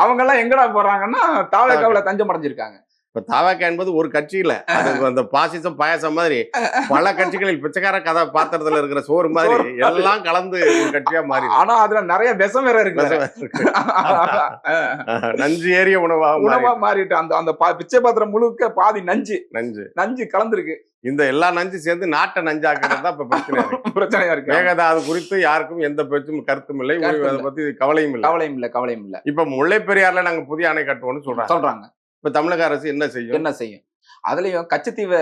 அவங்க எல்லாம் எங்கடா போறாங்கன்னா தாவேகாவுல தஞ்சம் அடைஞ்சிருக்காங்க. இப்ப தாவேகா என்பது ஒரு கட்சி இல்ல, அந்த பாசிசம் பாயசம் மாதிரி பல கட்சிகளில் பிச்சைக்கார கதாபாத்திரத்துல இருக்கிற சோறு மாதிரி எல்லாம் கலந்து ஒரு கட்சியா மாறி. ஆனா அதுல நிறைய விஷம் வேற இருக்கு. நஞ்சு ஏறிய உணவா மாறிட்டு அந்த பிச்சை பாத்திரம் முழுக்க பாதி நஞ்சு கலந்துருக்கு. இந்த எல்லா நஞ்சு சேர்ந்து நாட்டை நஞ்சாக்குறது தான் இப்ப பிரச்சனையா இருக்கு. மேகதாது குறித்து யாருக்கும் எந்த பேச்சும் கருத்தும் இல்லை, அதை பத்தி கவலையும் இல்லை. இப்ப முல்லை பெரியார்ல நாங்க புதிய அணை கட்டுவோம்னு சொல்றாங்க. இப்ப தமிழக அரசு என்ன செய்யும்? அதுலயும் கச்சத்தீவை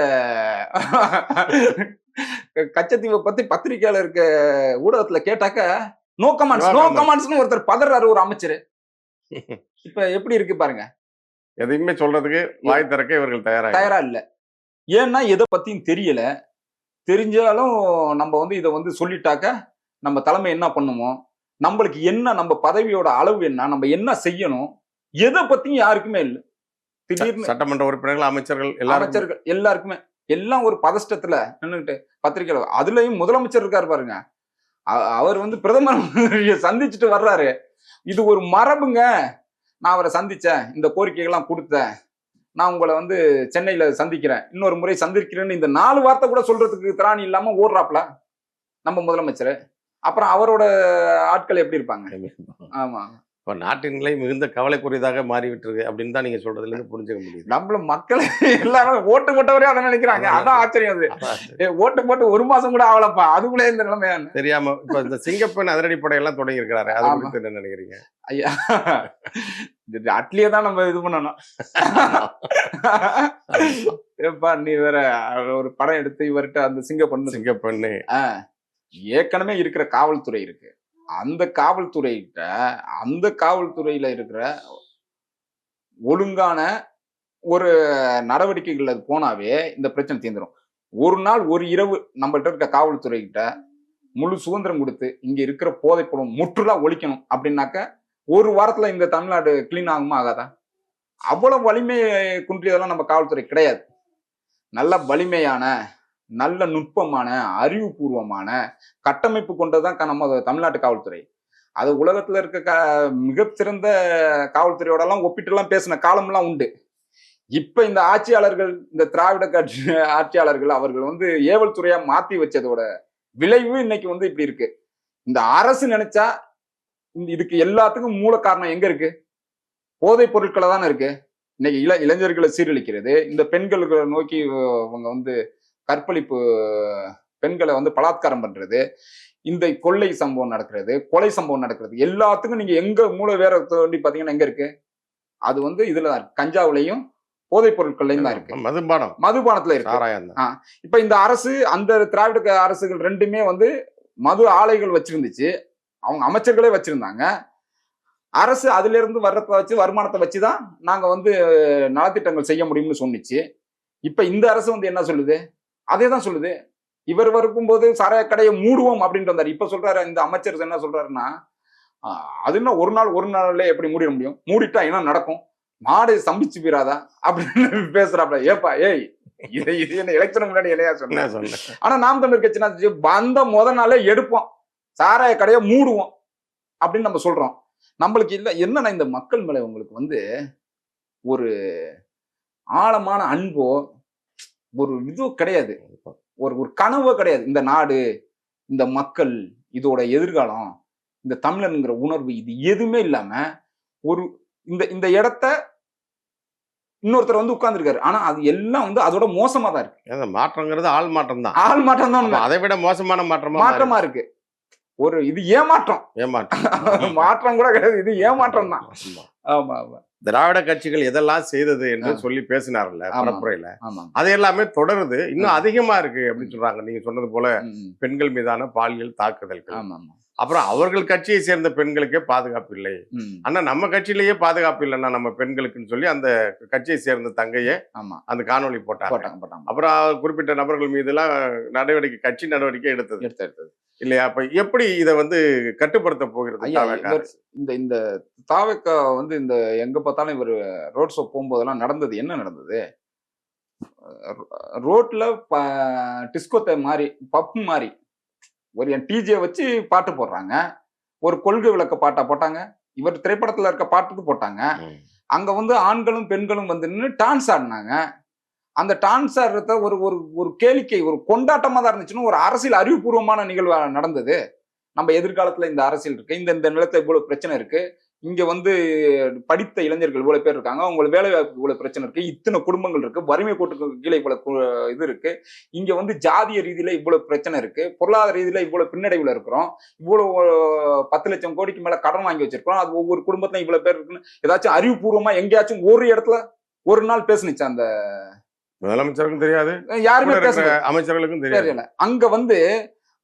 பத்தி பத்திரிகையாளருக்கு ஊடகத்துல கேட்டாக்க நோ கமெண்ட்ஸ் ஒருத்தர் பதறாரு, ஒரு அமைச்சர். இப்ப எப்படி இருக்கு பாருங்க. எதையுமே சொல்றதுக்கு வாய் திறக்க இவர்கள் தயாரா இல்ல. ஏன்னா எதை பத்தியும் தெரியல. தெரிஞ்சாலும் நம்ம வந்து இதை வந்து சொல்லிட்டாக்க நம்ம தலைமை என்ன பண்ணுவோம், நம்மளுக்கு என்ன, நம்ம பதவியோட அளவு என்ன, நம்ம என்ன செய்யணும், எதை பத்தியும் யாருக்குமே இல்லை. திடீர்னு சட்டமன்ற உறுப்பினர்கள், அமைச்சர்கள் எல்லாருக்குமே எல்லாம் ஒரு பதஷ்டத்துல நின்னுட்டு பத்திரிகை. அதுலயும் முதலமைச்சர் இருக்காரு பாருங்க, அவர் வந்து பிரதமர் சந்திச்சுட்டு வர்றாரு. இது ஒரு மரபுங்க. நான் அவரை சந்திச்சேன், இந்த கோரிக்கைகள்லாம் கொடுத்தேன், நான் உங்களை வந்து சென்னையில சந்திக்கிறேன், இன்னொரு முறை சந்திக்கிறேன்னு இந்த 4 வார்த்தை கூட சொல்றதுக்கு திராணி இல்லாம ஓடுறாப்ல நம்ம முதலமைச்சர். அப்புறம் அவரோட ஆட்கள் எப்படி இருப்பாங்க? ஆமா, இப்போ நாட்டின் நிலை மிகுந்த கவலைக்குரியதாக மாறிவிட்டுருக்கு அப்படின்னு தான் நீங்க சொல்றதுலேருந்து புரிஞ்சுக்க முடியுது. நம்மள மக்கள் எல்லாரும் ஓட்டு போட்டவரே அதை நினைக்கிறாங்க. அதான் ஆச்சரியம் அது. அதான் ஓட்டு போட்டு 1 மாசம் கூட ஆகலப்பா, அதுக்குள்ளே இந்த நிலைமையான. தெரியாம இப்போ இந்த சிங்கப்பெண் அதிரடி படையெல்லாம் தொடங்கி இருக்கிறாரு. அதை ஆமா. குறித்து என்ன நினைக்கிறீங்க? ஐயா, அட்லியே தான் நம்ம இது பண்ணணும். ஏப்பா நீ வேற ஒரு படம் எடுத்து இவர்கிட்ட அந்த சிங்கப்பெண்ணு சிங்கப்பெண்ணு ஏற்கனவே இருக்கிற காவல்துறை இருக்கு. அந்த காவல்துறையில இருக்கிற ஒழுங்கான ஒரு நடவடிக்கைகள் அது போனாவே இந்த பிரச்சனை தீர்ந்துரும். ஒரு நாள் ஒரு இரவு நம்மள்ட்ட இருக்க காவல்துறை கிட்ட முழு சுதந்திரம் கொடுத்து இங்க இருக்கிற போதைப்பொருள் முற்றுலா ஒழிக்கணும் அப்படின்னாக்க ஒரு வாரத்துல இந்த தமிழ்நாடு கிளீன் ஆகுமா ஆகாதா? அவ்வளவு வலிமை குன்றியதெல்லாம் நம்ம காவல்துறை கிடையாது. நல்ல வலிமையான, நல்ல நுட்பமான, அறிவுபூர்வமான கட்டமைப்பு கொண்டதுதான் நம்ம தமிழ்நாட்டு காவல்துறை. அது உலகத்துல இருக்க மிகச்சிறந்த காவல்துறையோட எல்லாம் ஒப்பிட்டுலாம் பேசின காலம்லாம் உண்டு. இப்ப இந்த ஆட்சியாளர்கள், இந்த திராவிட கட்சி ஆட்சியாளர்கள் அவர்கள் வந்து ஏவல் துறையா மாத்தி வச்சதோட விளைவு இன்னைக்கு வந்து இப்படி இருக்கு. இந்த அரசு நினைச்சா இதுக்கு எல்லாத்துக்கும் மூல காரணம் எங்க இருக்கு? போதைப் பொருட்களை தானே இருக்கு. இன்னைக்கு இளைஞர்களை சீரழிக்கிறது, இந்த பெண்களுக்கு நோக்கி அவங்க வந்து கற்பழிப்பு, பெண்களை வந்து பலாத்காரம் பண்றது, இந்த கொள்ளை சம்பவம் நடக்கிறது, கொலை சம்பவம் நடக்கிறது, எல்லாத்துக்கும் நீங்க எங்க மூளை வேற தோண்டி பாத்தீங்கன்னா எங்க இருக்கு? அது வந்து இதுல தான் இருக்கு. கஞ்சாவிலையும் போதைப் பொருட்கள்லையும் தான் இருக்கு. மதுபானத்துல இருக்கு. இப்ப இந்த அரசு, அந்த திராவிட அரசுகள் ரெண்டுமே வந்து மது ஆலைகள் வச்சிருந்துச்சு, அவங்க அமைச்சர்களே வச்சிருந்தாங்க. அரசு அதுல இருந்து வர்றத வச்சு, வருமானத்தை வச்சுதான் நாங்க வந்து நலத்திட்டங்கள் செய்ய முடியும்னு சொன்னிச்சு. இப்ப இந்த அரசு வந்து என்ன சொல்லுது? அதே தான் சொல்லுது. இவர் வரும்போது சாராய கடையை மூடுவோம் அப்படின்ட்டு வந்தாரு. இப்ப சொல்றாரு இந்த அமைச்சர் என்ன சொல்றாருன்னா, அது என்ன ஒரு நாள்ல எப்படி மூடிட முடியும்? மூடிட்டா என்ன நடக்கும்? மாடு சம்பிச்சு போயிராதா அப்படின்னு பேசுறாப்ல. ஏப்பா ஏய், இது என்ன எலெக்ஷனுக்கு முன்னாடி இல்லையா சொன்னேன். ஆனா நாம் தமிழர் கட்சி வந்த முத நாளே எடுப்போம், சாராய கடையை மூடுவோம் அப்படின்னு நம்ம சொல்றோம். நம்மளுக்கு இல்ல என்னன்னா, இந்த மக்கள் மேல உங்களுக்கு வந்து ஒரு ஆழமான அன்போ ஒரு இது கிடையாது, ஒரு கனவோ கிடையாது. இந்த நாடு, இந்த மக்கள், இதோட எதிர்காலம், இந்த தமிழன்ங்கிற உணர்வு, இது எதுவுமே இல்லாம ஒரு இந்த இடத்த இன்னொருத்தர் வந்து உட்கார்ந்துருக்காரு. ஆனா அது எல்லாம் வந்து அதோட மோசமா தான் இருக்கு. மாற்றங்கிறது ஆள் மாற்றம் தான். ஆள் மாற்றம் தான். அதை விட மோசமான மாற்றமா இருக்கு. ஒரு இது ஏமாற்றம். மாற்றம் கூட கிடையாது, இது ஏமாற்றம் தான். ஆமா ஆமா. திராவிட கட்சிகள் எதெல்லாம் செய்தது என்று சொல்லி பேசினார்ல பரப்புரையில, அது எல்லாமே தொடருது, இன்னும் அதிகமா இருக்கு அப்படின்னு சொல்றாங்க. நீங்க சொன்னது போல பெண்கள் மீதான பாலியல் தாக்குதல்கள், அப்புறம் அவர்கள் கட்சியை சேர்ந்த பெண்களுக்கே பாதுகாப்பு இல்லை. ஆனா நம்ம கட்சியிலேயே பாதுகாப்பு இல்லைன்னா நம்ம பெண்களுக்குன்னு சொல்லி அந்த கட்சியை சேர்ந்த தங்கையே அந்த காணொலி போட்டாங்க. அப்புறம் குறிப்பிட்ட நபர்கள் மீது எல்லாம் கட்சி நடவடிக்கை எடுத்தது இல்லையா? அப்ப எப்படி இதை வந்து கட்டுப்படுத்த போகிறது? இந்த தாவக்கா வந்து இந்த எங்க பார்த்தாலும் இவர் ரோட் ஷோ போகும்போதெல்லாம் நடந்தது என்ன நடந்தது? ரோட்ல டிஸ்கோத்தை மாதிரி, பப் மாதிரி ஒரு டிஜே வச்சு பாட்டு போடுறாங்க. ஒரு கொள்கை விளக்க பாட்டா போட்டாங்க. இவர் திரைப்படத்துல இருக்க பாட்டுக்கு போட்டாங்க. அங்க வந்து ஆண்களும் பெண்களும் வந்து நின்று டான்ஸ் ஆடினாங்க. அந்த டான்ஸ் ஆடுறத ஒரு கேளிக்கை, ஒரு கொண்டாட்டமா தான் இருந்துச்சுன்னு ஒரு அரசியல் அறிவுபூர்வமான நிகழ்வா நடந்தது. நம்ம எதிர்காலத்துல இந்த அரசியல் இருக்கு, இந்த நிலத்துல இவ்வளவு பிரச்சனை இருக்கு, இங்க வந்து படித்த இளைஞர்கள் இவ்வளவு பேர் இருக்காங்க, உங்களுக்கு வேலை வாய்ப்பு இவ்வளவு பிரச்சனை இருக்கு, இத்தனை குடும்பங்கள் இருக்கு, வறுமை கோட்டுக்கு கீழே இவ்வளவு இது இருக்கு, இங்க வந்து ஜாதிய ரீதியில இவ்வளவு பிரச்சனை இருக்கு, பொருளாதார ரீதியில இவ்வளவு பின்னடைவுல இருக்கிறோம், இவ்வளவு 10 லட்சம் கோடிக்கு மேல கடன் வாங்கி வச்சிருக்கோம், அது ஒவ்வொரு குடும்பத்திலும் இவ்வளவு பேர் இருக்குன்னு ஏதாச்சும் அறிவுபூர்வமா எங்கேயாச்சும் ஒரு இடத்துல ஒரு நாள் பேசுனுச்சு அந்த முதலமைச்சருக்கும் தெரியாது, யாருமே அமைச்சர்களுக்கும் தெரியல. அங்க வந்து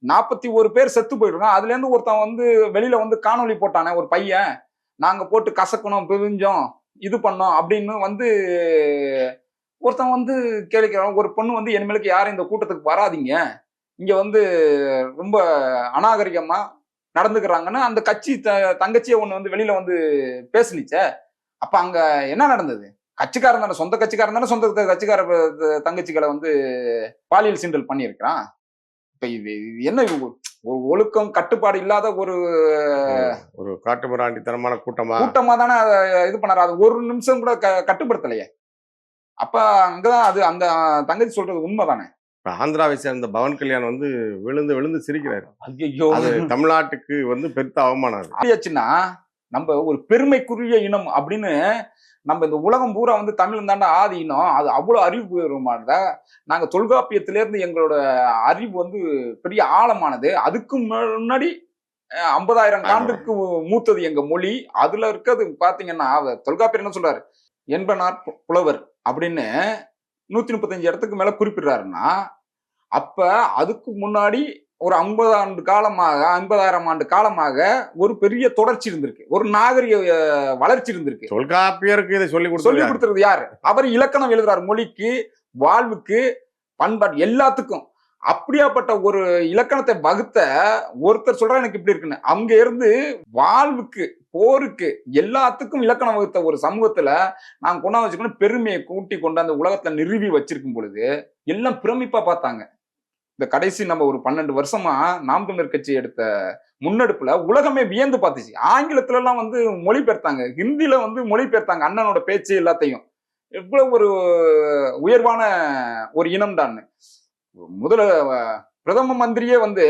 41 பேர் செத்து போயிருக்காங்க. அதுல இருந்து ஒருத்தன் வந்து வெளியில வந்து காணொலி போட்டானே ஒரு பையன், நாங்க போட்டு கசக்கணும், பிரிஞ்சோம், இது பண்ணோம் அப்படின்னு வந்து ஒருத்தன் வந்து கேட்கிறான். ஒரு பொண்ணு வந்து இனிமேலுக்கு யாரும் இந்த கூட்டத்துக்கு வராதீங்க, இங்க வந்து ரொம்ப அநாகரிகமா நடந்துக்கிறாங்கன்னு அந்த கட்சி தங்கச்சியை ஒண்ணு வந்து வெளியில வந்து பேசுனிச்ச. அப்ப அங்க என்ன நடந்தது? கட்சிக்காரன் தானே, சொந்த கட்சிக்காரன் தானே சொந்த கட்சிக்கார தங்கச்சிகளை வந்து பாலியல் சீண்டல் பண்ணியிருக்கிறான். இப்ப இது என்ன ஒழுக்கம் கட்டுப்பாடு இல்லாத ஒரு காட்டுமிராண்டித்தனமான கூட்டமா தானே இது பண்ணாரு. அது ஒரு நிமிஷம் கூட கட்டுப்படுத்தலையே. அப்ப அங்கதான் அது அந்த தங்கச்சி சொல்றது உண்மைதானே. ஆந்திராவை சேர்ந்த பவன் கல்யாண் வந்து விழுந்து சிரிக்கிறாரு. ஐயோ, அது தமிழ்நாட்டுக்கு வந்து பெருத்த அவமானம். ஆச்சுன்னா நம்ம ஒரு பெருமைக்குரிய இனம் அப்படின்னு நம்ம இந்த உலகம் பூரா வந்து தமிழ் தாண்டா ஆதி இனம், அது அவ்வளவு அறிவுபூர்வமானதா. நாங்க தொல்காப்பியத்திலிருந்து எங்களோட அறிவு வந்து பெரிய ஆழமானது. அதுக்கு முன்னாடி 50,000 ஆண்டுக்கு மூத்தது எங்க மொழி. அதுல இருக்கிறது பாத்தீங்கன்னா தொல்காப்பியர் என்ன சொல்றாரு, என்பனார் புலவர் அப்படின்னு 135 இடத்துக்கு மேல குறிப்பிடுறாருன்னா, அப்ப அதுக்கு முன்னாடி ஒரு 50 ஆண்டு காலமாக 50,000 ஆண்டு காலமாக ஒரு பெரிய தொடர்ச்சி இருந்திருக்கு, ஒரு நாகரிக வளர்ச்சி இருந்திருக்கு. தொல்காப்பியருக்கு இதை சொல்லி கொடுத்தது யாரு? அவர் இலக்கணம் எழுதுறாரு, மொழிக்கு, வாழ்வுக்கு, பண்பாடு எல்லாத்துக்கும். அப்படியாப்பட்ட ஒரு இலக்கணத்தை வகுத்த ஒருத்தர் சொல்றா எனக்கு இப்படி இருக்குன்னு. அங்க இருந்து வாழ்வுக்கு, போருக்கு, எல்லாத்துக்கும் இலக்கணம் வகுத்த ஒரு சமூகத்துல நாங்க கொண்டாந்து வச்சுக்கணும் பெருமையை கூட்டி கொண்டு அந்த உலகத்துல நிறுவி வச்சிருக்கும் பொழுது எல்லாம் பிரமிப்பா பார்த்தாங்க. இந்த கடைசி நம்ம ஒரு 12 வருஷமா நாம் தமிழர் கட்சி எடுத்த முன்னெடுப்புல உலகமே வியந்து பார்த்துச்சு. ஆங்கிலத்துல எல்லாம் வந்து மொழிபெயர்த்தாங்க, ஹிந்தில வந்து மொழிபெயர்த்தாங்க அண்ணனோட பேச்சு எல்லாத்தையும். எவ்வளவு ஒரு உயர்வான ஒரு இனம் தான். முதல்ல பிரதம மந்திரியே வந்து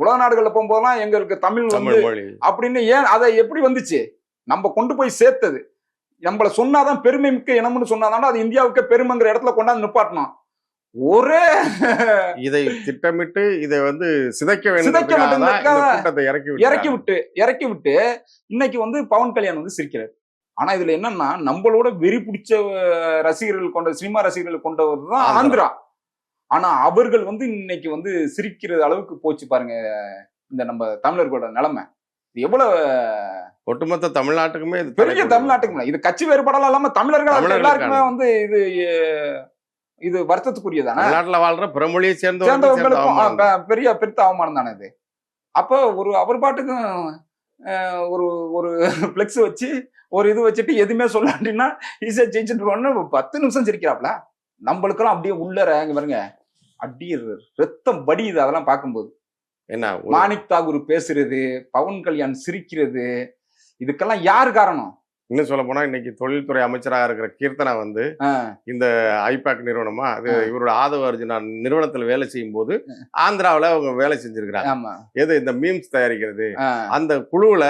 உலக நாடுகள்ல போகும்போதெல்லாம் எங்களுக்கு தமிழ் வந்து அப்படின்னு, ஏன் அதை எப்படி வந்துச்சு? நம்ம கொண்டு போய் சேர்த்தது. நம்மள சொன்னாதான் பெருமை மிக்க இனம்னு சொன்னாதான் அது இந்தியாவுக்கு பெருமைங்கிற இடத்துல கொண்டாந்து நிப்பாட்டணும். ஒரே இதை திட்டமிட்டு இதை வந்து சிதைக்க வேண்டும், இறக்கி விட்டு இன்னைக்கு வந்து பவன் கல்யாண் வந்து சிரிக்கிறார். ஆனா இதுல என்னன்னா, நம்மளோட வெறி பிடிச்ச ரசிகர்கள் கொண்ட, சினிமா ரசிகர்கள் கொண்டவர் தான் ஆந்திரா. ஆனா அவர்கள் வந்து இன்னைக்கு வந்து சிரிக்கிற அளவுக்கு போச்சு பாருங்க இந்த நம்ம தமிழர்களோட நிலைமை. இது எவ்வளவு ஒட்டுமொத்த தமிழ்நாட்டுக்குமே பெரிய தமிழ்நாட்டுக்குமே இது கட்சி வேறுபாடெல்லாம் இல்லாம தமிழர்கள் எல்லாருக்குமே வந்து இது வருத்தத்துக்குரியதானே. தமிழ்நாட்டுல வாழ்ற பிறமொழியை சேர்ந்தவர்களுக்கும் பெரிய பெருத்த அவமானம் தானே இது. அப்ப ஒரு அவர் பாட்டுக்கும் ஒரு ஒரு பிளெக்ஸ் வச்சு ஒரு இது வச்சுட்டு எதுவுமே சொல்லாட்டின்னா ஈஸியா ஜெயிச்சுட்டு 10 நிமிஷம் சிரிக்கிறாப்ல. நம்மளுக்கெல்லாம் அப்படியே உள்ளற இங்க பாருங்க, அப்படியே ரத்தம் வடியுது அதெல்லாம் பார்க்கும்போது. என்ன மாணிக் தாகூர் பேசுறது, பவன் கல்யாண் சிரிக்கிறது, இதுக்கெல்லாம் யாரு காரணம்? இன்னும் சொல்ல போனா இன்னைக்கு தொழில்துறை அமைச்சராக இருக்கிற கீர்த்தனா வந்து இந்த ஐபாக் நிறுவனமா அது இவரோட ஆதவ அர்ஜுனா நிறுவனத்துல வேலை செய்யும் போது ஆந்திராவில அவங்க வேலை செஞ்சிருக்கிறாங்க. எது இந்த மீம்ஸ் தயாரிக்கிறது, அந்த குழுவுல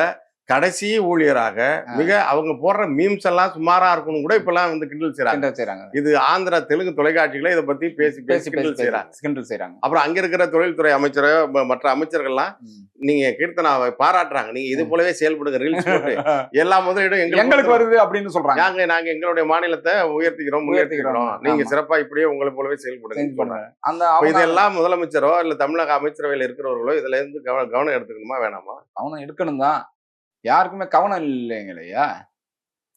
கடைசி ஊழியராக மிக அவங்க போடுற மீம்ஸ் எல்லாம் சுமாரா இருக்கணும் கூட இப்பெல்லாம் வந்து கிண்டல் செய்யறாங்க. இது ஆந்திரா தெலுங்கு தொலைக்காட்சிகளை இதை பத்தி பேசி கிண்டல் செய்யறாங்க. அப்புறம் அங்க இருக்கிற தொழில்துறை அமைச்சர் மற்ற அமைச்சர்கள்லாம் நீங்க கீர்த்தனாவை பாராட்டுறாங்க, நீங்க இது போலவே செயல்படுங்க, ரீல்ஸ் போட்டு எல்லா முதலீடும் எங்களுக்கு வருது அப்படின்னு சொல்றாங்க. நாங்க எங்களுடைய மாநிலத்தை உயர்த்திக்கிறோம், நீங்க சிறப்பா இப்படியே உங்களை போலவே செயல்படுங்க. இதெல்லாம் முதலமைச்சரோ இல்ல தமிழக அமைச்சரவையில் இருக்கிறவர்களோ இதுல இருந்து கவனம் எடுத்துக்கணுமா வேணாமா? கவனம் எடுக்கணும் தான், யாருக்குமே கவனம் இல்லைங்க இல்லையா?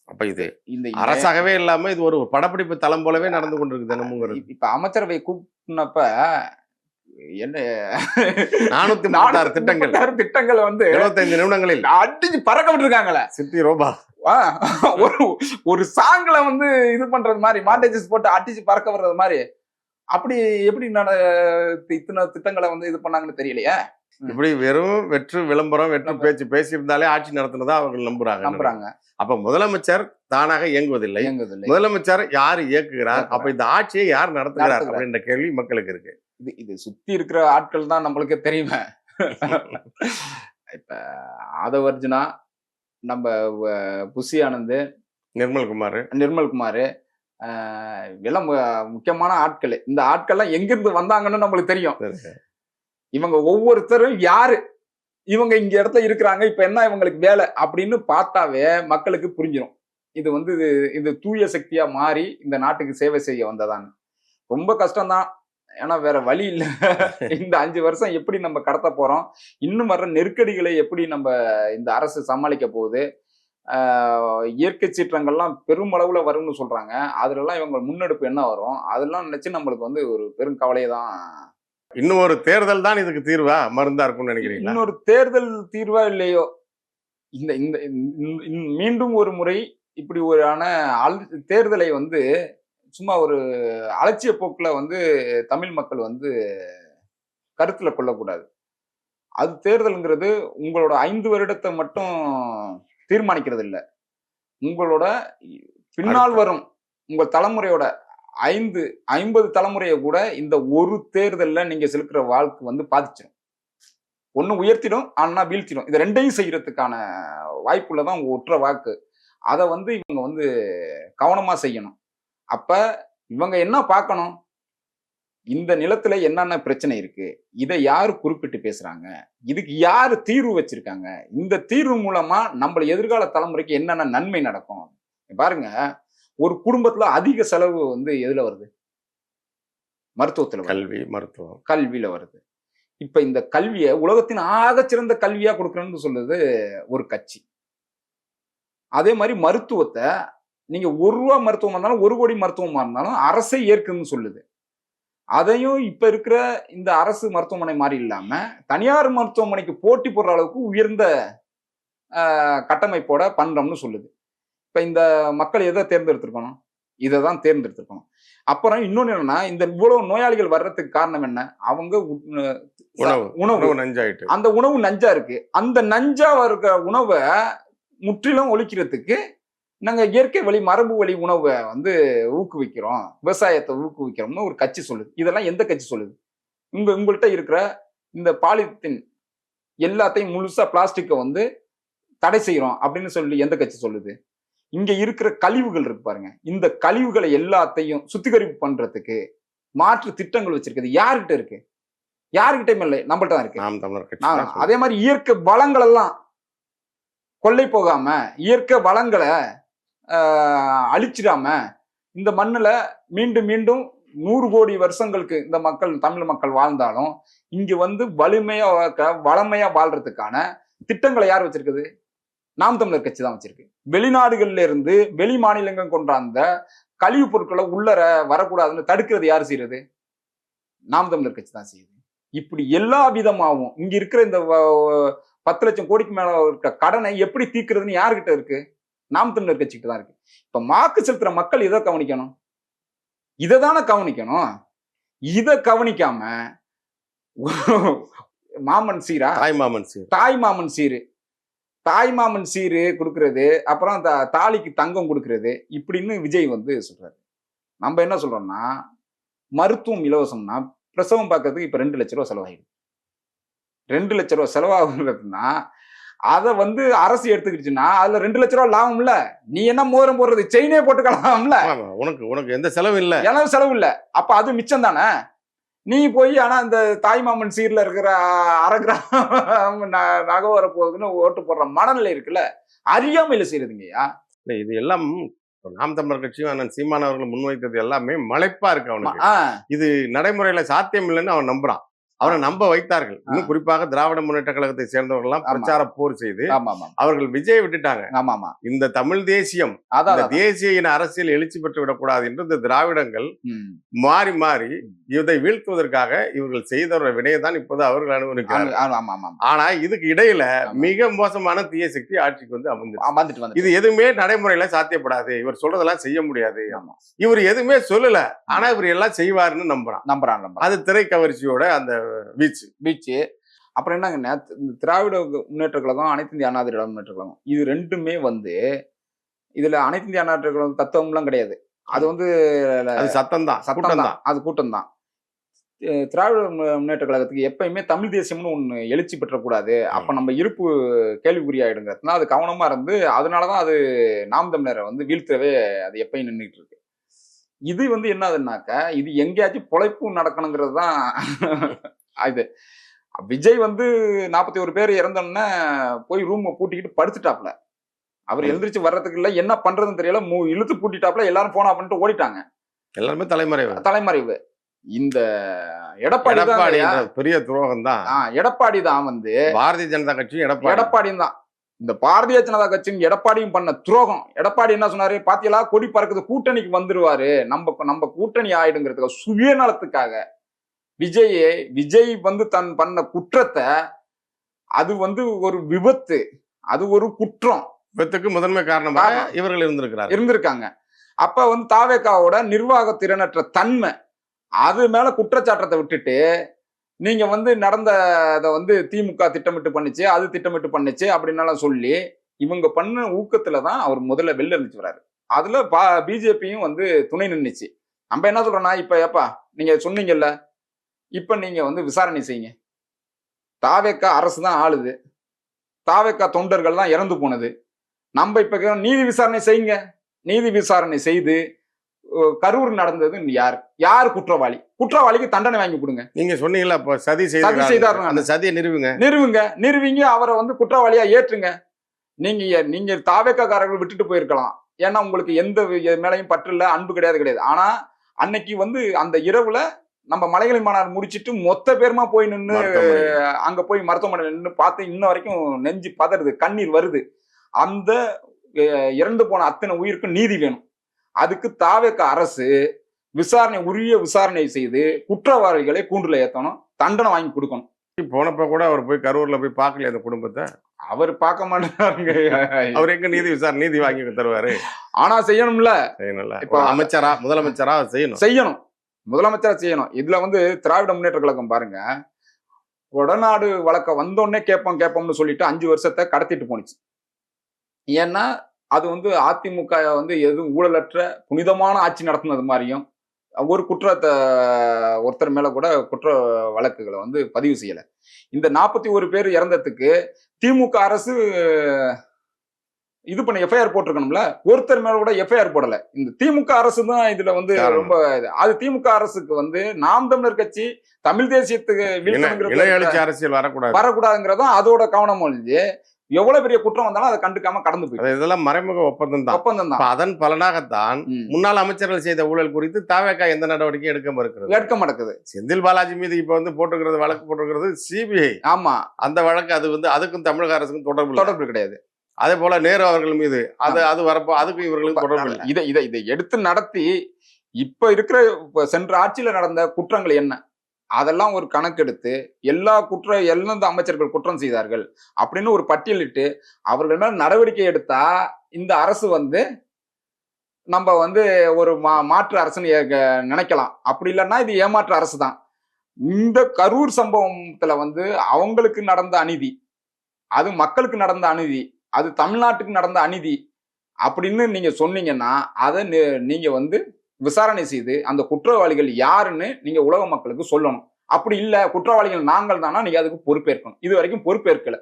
அப்ப இது இந்த அரசாகவே இல்லாம இது ஒரு படப்பிடிப்பு தளம் போலவே நடந்து கொண்டிருக்கு தினமும். இப்ப அமைச்சரவை கூப்பினப்ப என்ன 436 திட்டங்கள் வந்து 75 நிமிடங்களில் அடிச்சு பறக்க விட்டுருக்காங்களே. சித்தி ரோபா ஒரு சாங்ல வந்து இது பண்றது மாதிரி மாண்டேஜஸ் போட்டு அடிச்சு பறக்க விடுறது மாதிரி, அப்படி எப்படி இத்தனை திட்டங்களை வந்து இது பண்ணாங்கன்னு தெரியலையே. இப்படி வெறும் வெற்று விளம்பரம் வெற்று பேச்சு பேசியிருந்தாலே ஆட்சி நடத்தினதா அவர்கள் நம்புறாங்க. அப்ப முதலமைச்சர் தானாக இயங்குவதில்லை, முதலமைச்சர் யார் இயக்குகிறார், அப்ப இந்த ஆட்சியை யார் நடத்துகிறார் அப்படின்ற கேள்வி மக்களுக்கு இருக்கு. இது சுத்தி இருக்கிற ஆட்கள் தான் நம்மளுக்கு தெரியுமே. இப்ப ஆதவ அர்ஜுனா, நம்ம புஷி ஆனந்த், நிர்மல்குமார் எல்லாம் முக்கியமான ஆட்கள். இந்த ஆட்கள்லாம் எங்கிருந்து வந்தாங்கன்னு நம்மளுக்கு தெரியும். இவங்க ஒவ்வொருத்தரும் யாரு, இவங்க இங்க இடத்துல இருக்கிறாங்க, இப்ப என்ன இவங்களுக்கு வேலை அப்படின்னு பார்த்தாவே மக்களுக்கு புரிஞ்சிடும். இது வந்து இது தூய சக்தியா மாறி இந்த நாட்டுக்கு சேவை செய்ய வந்ததாங்க. ரொம்ப கஷ்டம்தான், ஏன்னா வேற வழி இல்லை. இந்த 5 வருஷம் எப்படி நம்ம கடத்த போறோம், இன்னும் வர்ற நெருக்கடிகளை எப்படி நம்ம இந்த அரசு சமாளிக்க போகுது, இயற்கை சீற்றங்கள்லாம் பெருமளவுல வரும்னு சொல்றாங்க. அதுலலாம் இவங்க முன்னெடுப்பு என்ன வரும், அதெல்லாம் நினைச்சு நம்மளுக்கு வந்து ஒரு பெரும் கவலையை தான். இன்னும் ஒரு தேர்தல் தான் இதுக்கு தீர்வா மருந்தா இருக்கும்னு நினைக்கிறீங்க? இன்னொரு தேர்தல் தீர்வா இல்லையோ, இந்த இந்த மீண்டும் ஒரு முறை இப்படி ஒரு தேர்தலை வந்து சும்மா ஒரு அலட்சிய போக்குல வந்து தமிழ் மக்கள் வந்து கருத்துல கொள்ளக்கூடாது. அது தேர்தல்ங்கிறது உங்களோட 5 வருடத்தை மட்டும் தீர்மானிக்கிறது இல்லை, உங்களோட பின்னால் வரும் உங்கள் தலைமுறையோட 50 தலைமுறையை கூட இந்த ஒரு தேர்தல்ல நீங்க செலுத்துற வாழ்க்கை வந்து பாதிச்சிடும். ஒண்ணு உயர்த்திடும், ஆனா வீழ்த்திடும். இது ரெண்டையும் செய்யறதுக்கான வாய்ப்புள்ளதான் உங்க ஒற்ற வாக்கு. அதை வந்து இவங்க வந்து கவனமா செய்யணும். அப்ப இவங்க என்ன பார்க்கணும்? இந்த நிலத்துல என்னென்ன பிரச்சனை இருக்கு? இதை யாரு குறிப்பிட்டு பேசுறாங்க? இதுக்கு யாரு தீர்வு வச்சிருக்காங்க? இந்த தீர்வு மூலமா நம்ம எதிர்கால தலைமுறைக்கு என்னென்ன நன்மை நடக்கும்? பாருங்க, ஒரு குடும்பத்துல அதிக செலவு வந்து எதுல வருது? மருத்துவத்துல வருது. கல்வி, மருத்துவம். கல்வியில வருது. இப்ப இந்த கல்விய உலகத்தின் ஆகச்சிறந்த கல்வியா கொடுக்கணும்னு சொல்லுது ஒரு கட்சி. அதே மாதிரி மருத்துவத்தை நீங்க ₹1 மருத்துவமா இருந்தாலும் 1 கோடி மருத்துவமா இருந்தாலும் அரசே ஏற்குன்னு சொல்லுது. அதையும் இப்ப இருக்கிற இந்த அரசு மருத்துவமனை மாதிரி இல்லாம தனியார் மருத்துவமனைக்கு போட்டி போடுற அளவுக்கு உயர்ந்த கட்டமைப்போட பண்றோம்னு சொல்லுது. இப்ப இந்த மக்கள் எதை தேர்ந்தெடுத்திருக்கணும்? இதை தான் தேர்ந்தெடுத்திருக்கணும். அப்புறம் இன்னொன்னு என்னன்னா, இந்த இவ்வளவு நோயாளிகள் வர்றதுக்கு காரணம் என்ன? அவங்க உணவு நஞ்சாயிட்டு, அந்த உணவு நஞ்சா இருக்கு. அந்த நஞ்சா இருக்கிற உணவை முற்றிலும் ஒழிக்கிறதுக்கு நாங்க இயற்கை வழி மரபு வழி உணவை வந்து ஊக்குவிக்கிறோம், விவசாயத்தை ஊக்குவிக்கிறோம்னு ஒரு கட்சி சொல்லுது. இதெல்லாம் எந்த கட்சி சொல்லுது? உங்கள்கிட்ட இருக்கிற இந்த பாலித்தீன் எல்லாத்தையும் முழுசா பிளாஸ்டிக்கை வந்து தடை செய்யறோம் அப்படின்னு சொல்லி எந்த கட்சி சொல்லுது? இங்க இருக்கிற கழிவுகள் இருக்கு பாருங்க, இந்த கழிவுகளை எல்லாத்தையும் சுத்திகரிப்பு பண்றதுக்கு மாற்று திட்டங்கள் வச்சிருக்குது யாருகிட்ட இருக்கு? யாருகிட்டயும் இல்லை, நம்மள்ட்ட தான் இருக்கு. நாம் தமிழர் கட்சி. அதே மாதிரி இயற்கை வளங்கள் எல்லாம் கொள்ளை போகாம, இயற்கை வளங்களை அழிச்சிடாம, இந்த மண்ணுல மீண்டும் மீண்டும் 100 கோடி வருஷங்களுக்கு இந்த மக்கள், தமிழ் மக்கள் வாழ்ந்தாலும் இங்க வந்து வளமையா வாழ்றதுக்கான திட்டங்களை யார் வச்சிருக்குது? நாம் தமிழர் கட்சி தான் வச்சிருக்கு. வெளிநாடுகள்ல இருந்து வெளி மாநிலங்கள் கொண்டாந்த கழிவுப் பொருட்களை உள்ளர வரக்கூடாதுன்னு தடுக்கிறது யாரு செய்யறது? நாம் தமிழர் கட்சி தான் செய்யுது. இப்படி எல்லா விதமாகவும் இங்க இருக்கிற இந்த 10 லட்சம் கோடிக்கு மேல இருக்க கடனை எப்படி தீர்க்கிறதுன்னு யாருகிட்ட இருக்கு? நாம் தமிழர் கட்சிக்கிட்ட தான் இருக்கு. இப்ப வாக்கு செலுத்துற மக்கள் இதை கவனிக்கணும், இதை தானே கவனிக்கணும். இதை கவனிக்காம மாமன் சீரா, தாய் மாமன் சீரு கொடுக்கறது, அப்புறம் தாலிக்கு தங்கம் கொடுக்கறது, இப்படின்னு விஜய் வந்து சொல்றாரு. நம்ம என்ன சொல்றோம்னா, மருத்துவம் இலவசம்னா பிரசவம் பார்க்கறதுக்கு இப்ப 2 லட்ச ரூபா செலவாயிடும். 2 லட்ச ரூபா செலவாகுறதுன்னா அதை வந்து அரசு எடுத்துக்கிடுச்சுன்னா அதுல 2 லட்ச ரூபா லாபம் இல்ல. நீ என்ன மோதிரம் போடுறது, செயினே போட்டுக்கலாம்ல. உனக்கு எந்த செலவு இல்ல, செலவு இல்ல. அப்ப அது மிச்சம் தானே. நீ போய் ஆனா இந்த தாய்மாமன் சீர்ல இருக்கிற 1/2 கிராம் நகை வர போகுதுன்னு ஓட்டு போடுற மனநிலை இருக்குல்ல, அறியாமையில செய்யறதுங்கய்யா. இது எல்லாம் நாம் தமிழர் கட்சியும் அண்ணன் சீமான் அவர்கள் முன்வைத்தது எல்லாமே மலைப்பா இருக்கு அவனுக்கு. இது நடைமுறையில சாத்தியம் இல்லைன்னு அவன் நம்புறான். அவரை நம்ப வைத்தார்கள். இன்னும் குறிப்பாக திராவிட முன்னேற்ற கழகத்தை சேர்ந்தவர்கள் எல்லாம் பிரச்சார போர் செய்து அவர்கள் விஜய் விட்டுட்டாங்க. இந்த தமிழ் தேசியம், தேசிய இன அரசியல் எழுச்சி பெற்று விடக்கூடாது என்று இந்த திராவிடங்கள் மாறி மாறி இதை வீழ்த்துவதற்காக இவர்கள் செய்த வினையை தான் இப்போது அவர்கள் அனுபவிக்கிறார்கள். ஆனா இதுக்கு இடையில மிக மோசமான தீய சக்தி ஆட்சிக்கு வந்து அமர்ந்து, இது எதுவுமே நடைமுறையில சாத்தியப்படாது, இவர் சொல்றதெல்லாம் செய்ய முடியாது, இவர் எதுவுமே சொல்லல, ஆனா இவர் எல்லாம் செய்வாருன்னு நம்புறான். அது திரை கவர்ச்சியோட அந்த வீச்சு. அப்புறம் என்னங்க, திராவிட முன்னேற்ற கழகம், அனைத்து இந்திய அண்ணா திராவிட முன்னேற்ற கழகம், இது ரெண்டுமே வந்து இதுல அனைத்து இந்திய அண்ணா திராவிட கழகம் தத்துவம் எல்லாம் கிடையாது. அது வந்து சத்தம் தான், அது கூட்டம் தான். திராவிட முன்னேற்ற கழகத்துக்கு எப்பயுமே தமிழ் தேசியம்னு ஒண்ணு எழுச்சி பெற்றக்கூடாது, அப்ப நம்ம இருப்பு கேள்விக்குறியாயிடுங்கிறதுனா அது கவனமா இருந்து, அதனாலதான் அது நாம் தமிழரை வந்து வீழ்த்தவே அது எப்பயும் நின்றுட்டு இருக்கு. இது வந்து என்னதுன்னாக்க, இது எங்கேயாச்சும் பொழைப்பும் நடக்கணுங்கிறது தான். இது விஜய் வந்து 41 பேர் இறந்தோன்னா போய் ரூமை பூட்டிக்கிட்டு படுத்துட்டாப்ல. அவர் எழுந்திரிச்சு வர்றதுக்கு இல்ல, என்ன பண்றதுன்னு தெரியல, இழுத்து பூட்டிட்டாப்ல. எல்லாரும் போனா பண்ணிட்டு ஓடிட்டாங்க. எல்லாருமே தலைமறைவு. இந்த எடப்பாடி பெரிய துரோகம் தான். எடப்பாடி தான் வந்து பாரதிய ஜனதா கட்சி, எடப்பாடியும் தான் இந்த பாரதிய ஜனதா கட்சியும் எடப்பாடியும் பண்ண துரோகம். எடப்பாடி என்ன சொன்னாரு? பாத்தியலா, கொடி பறக்குது, கூட்டணிக்கு வந்துருவாரு, நம்ம கூட்டணி ஆயிடுங்கிறதுக்காக, சுயநலத்துக்காக விஜய் வந்து தன் பண்ண குற்றத்தை, அது வந்து ஒரு விபத்து, அது ஒரு குற்றம், விபத்துக்கு முதன்மை காரணமாக இவர்கள் இருந்திருக்காங்க. அப்ப வந்து தாவேகாவோட நிர்வாக திறனற்ற தன்மை, அது மேல குற்றச்சாட்டத்தை விட்டுட்டு நீங்க வந்து நடந்ததை வந்து திமுக திட்டமிட்டு பண்ணுச்சு, அது திட்டமிட்டு பண்ணுச்சு அப்படின்னாலும் சொல்லி இவங்க பண்ண ஊக்கத்துலதான் அவர் முதல்ல வெளில இருந்துச்சு வராரு. அதுல பிஜேபியும் வந்து துணை நின்றுச்சு. நம்ம என்ன சொல்றோம்னா, இப்ப ஏப்பா நீங்க சொன்னீங்கல்ல, இப்ப நீங்க வந்து விசாரணை செய்யுங்க, தாவேக்கா அரசு தான் ஆளுது, தாவேக்கா தொண்டர்கள் தான் இறந்து போனது. நம்ம இப்ப நீதி விசாரணை செய்யுங்க. நீதி விசாரணை செய்து கரூர் நடந்தது யார் யார் குற்றவாளி, குற்றவாளிக்கு தண்டனை வாங்கி கொடுங்க. நீங்க சொன்னீங்களா அப்ப சதி சதி செய்தார், அந்த சதியை நிறுவிங்க அவரை வந்து குற்றவாளியா ஏற்றுங்க. நீங்க தாவேக்காரர்கள் விட்டுட்டு போயிருக்கலாம். ஏன்னா உங்களுக்கு எந்த மேலையும் பற்று இல்ல, அன்பு கிடையாது. ஆனா அன்னைக்கு வந்து அந்த இரவுல நம்ம மலைகளை மாநாடு முடிச்சிட்டு மொத்த பேருமா போய் நின்று அங்க போய் மருத்துவமனையில் நின்று பார்த்து இன்ன வரைக்கும் நெஞ்சு பதறுது, கண்ணீர் வருது. அந்த இறந்து போன அத்தனை உயிருக்கும் நீதி வேணும். அதுக்கு தாவேக்கா அரசு உரிய விசாரணை செய்து குற்றவாளிகளை கூண்டுல ஏத்தணும், தண்டனை வாங்கி கொடுக்கணும். போனப்ப கூட அவர் போய் கரூர்ல போய் பார்க்கல அந்த குடும்பத்தை. அவர் பார்க்க மாட்டாருங்க. அவர் எங்க நீதி வாங்கி தருவாரு? ஆனா செய்யணும்ல. இப்ப முதலமைச்சரா செய்யணும். முதலமைச்சரா செய்யணும். இதுல வந்து திராவிட முன்னேற்ற கழகம் பாருங்க, கொடநாடு வழக்க வந்தோடனே கேட்போம்னு சொல்லிட்டு 5 வருஷத்தை கடத்திட்டு போனுச்சு. ஏன்னா அது வந்து அதிமுக வந்து எதுவும் ஊழலற்ற புனிதமான ஆட்சி நடத்துனது மாதிரியும், ஒரு குற்றத்தை ஒருத்தர் மேல கூட குற்ற வழக்குகளை வந்து பதிவு செய்யல. இந்த 41 பேர் இறந்ததுக்கு திமுக அரசு இது பண்ண எஃப்ஐஆர் போட்டிருக்கணும்ல. ஒருத்தர் மேல கூட எஃப்ஐஆர் போடல. இந்த திமுக அரசு தான் இதுல வந்து ரொம்ப அது திமுக அரசுக்கு வந்து நாம் தமிழர் கட்சி தமிழ் தேசியத்துக்கு அரசியல் வரக்கூடாதுங்கிறதும் அதோட கவனம் ஒழிஞ்சு எவ்வளவு பெரிய குற்றம் வந்தாலும் அதை கண்டுக்காம கடந்து போய் இதெல்லாம் மறைமுக ஒப்பந்தம் தான். அதன் பலனாகத்தான் முன்னாள் அமைச்சர்கள் செய்த ஊழல் குறித்து தாவேக்கா எந்த நடவடிக்கையும் எடுக்க மாட்டேங்குது. செந்தில் பாலாஜி மீது இப்ப வந்து வழக்கு போட்டிருக்கிறது சிபிஐ. ஆமா, அந்த வழக்கு அது வந்து அதுக்கும் தமிழக அரசுக்கும் தொடர்பு கிடையாது. அதே போல நேரு அவர்கள் மீது அது வரப்போ அதுக்கும் இவர்களுக்கும் தொடர்பு இல்லை. இதை எடுத்து நடத்தி இப்ப இருக்கிற சென்ற ஆட்சியில நடந்த குற்றங்கள் என்ன அதெல்லாம் ஒரு கணக்கெடுத்து எந்தெந்த அமைச்சர்கள் குற்றம் செய்தார்கள் அப்படின்னு ஒரு பட்டியலிட்டு அவர்கள் மேல நடவடிக்கை எடுத்தா இந்த அரசு வந்து நம்ம வந்து ஒரு மாற்று அரசுன்னு நினைக்கலாம். அப்படி இல்லைன்னா இது ஏமாற்று அரசு தான். இந்த கரூர் சம்பவத்துல வந்து அவங்களுக்கு நடந்த அநீதி, அது மக்களுக்கு நடந்த அநீதி, அது தமிழ்நாட்டுக்கு நடந்த அநீதி அப்படின்னு நீங்க சொன்னீங்கன்னா அதை நீங்க வந்து விசாரணை செய்து அந்த குற்றவாளிகள் யாருன்னு நீங்க உலக மக்களுக்கு சொல்லணும். அப்படி இல்ல குற்றவாளிகள் நாங்கள் தானா நீங்க அதுக்கு பொறுப்பேற்கணும். இது வரைக்கும் பொறுப்பேற்கல.